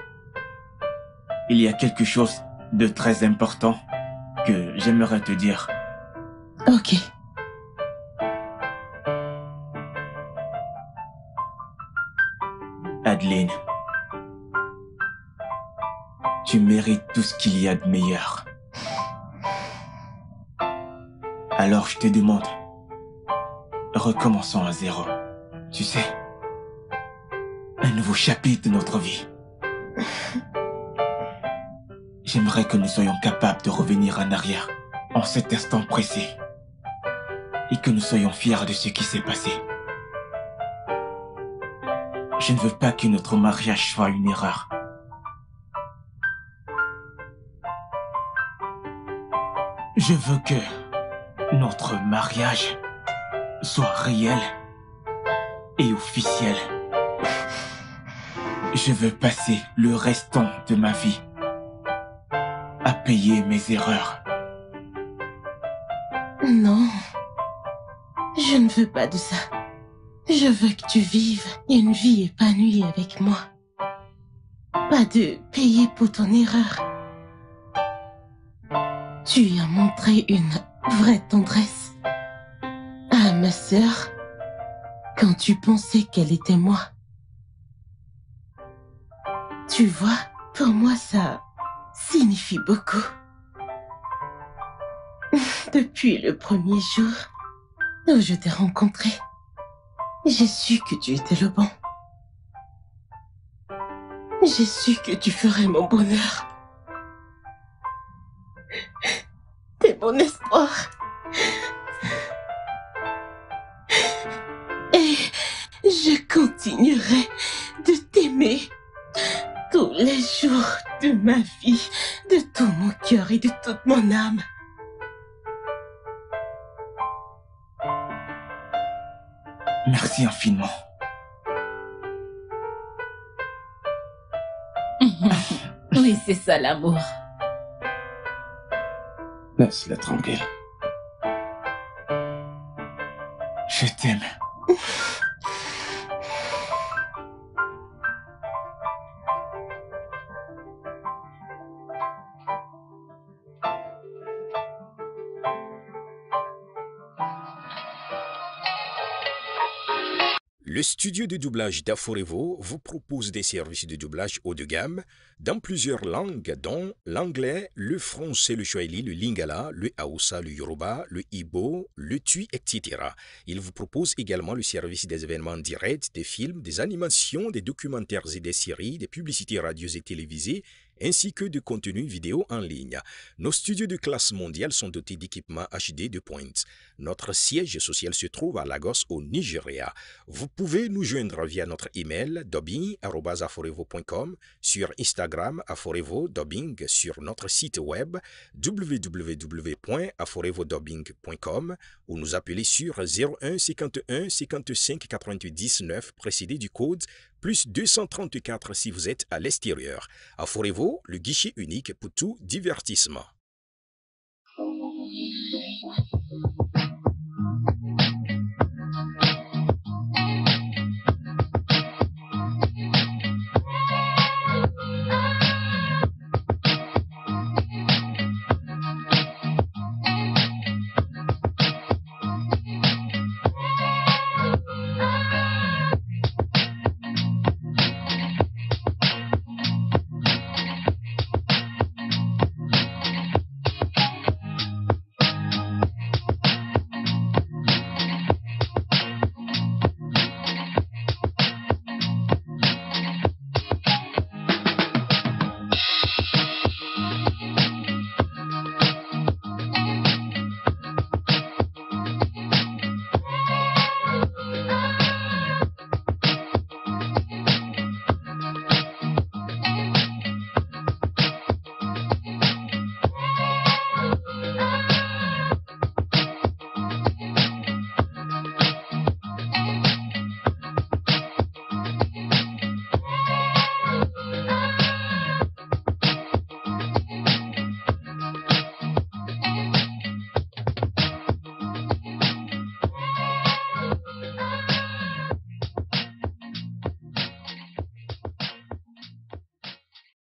il y a quelque chose de très important que j'aimerais te dire. Ok. Adeline, tu mérites tout ce qu'il y a de meilleur. Alors je te demande, recommençons à zéro. Tu sais, un nouveau chapitre de notre vie. J'aimerais que nous soyons capables de revenir en arrière en cet instant précis et que nous soyons fiers de ce qui s'est passé. Je ne veux pas que notre mariage soit une erreur. Je veux que notre mariage soit réel et officiel. Je veux passer le restant de ma vie à payer mes erreurs. Non, je ne veux pas de ça. Je veux que tu vives une vie épanouie avec moi. Pas de payer pour ton erreur. Tu as montré une vraie tendresse à ma sœur quand tu pensais qu'elle était moi. Tu vois, pour moi, ça signifie beaucoup. Depuis le premier jour où je t'ai rencontré, j'ai su que tu étais le bon. J'ai su que tu ferais mon bonheur. T'es mon espoir. Et je continuerai de t'aimer tous les jours de ma vie, de tout mon cœur et de toute mon âme. Merci infiniment. Oui, c'est ça l'amour. Laisse-la tranquille. Je t'aime. Le studio de doublage d'Aforevo vous propose des services de doublage haut de gamme dans plusieurs langues, dont l'anglais, le français, le swahili, le lingala, le hausa, le yoruba, le igbo, le tui, etc. Il vous propose également le service des événements directs, des films, des animations, des documentaires et des séries, des publicités radios et télévisées, ainsi que de contenus vidéo en ligne. Nos studios de classe mondiale sont dotés d'équipements HD de pointe. Notre siège social se trouve à Lagos, au Nigeria. Vous pouvez nous joindre via notre email dubbing@aforevo.com, sur Instagram aforevo-dubbing, sur notre site web www.aforevodubbing.com ou nous appeler sur 01 51 55 99 précédé du code plus 234 si vous êtes à l'extérieur. Aforevo, le guichet unique pour tout divertissement.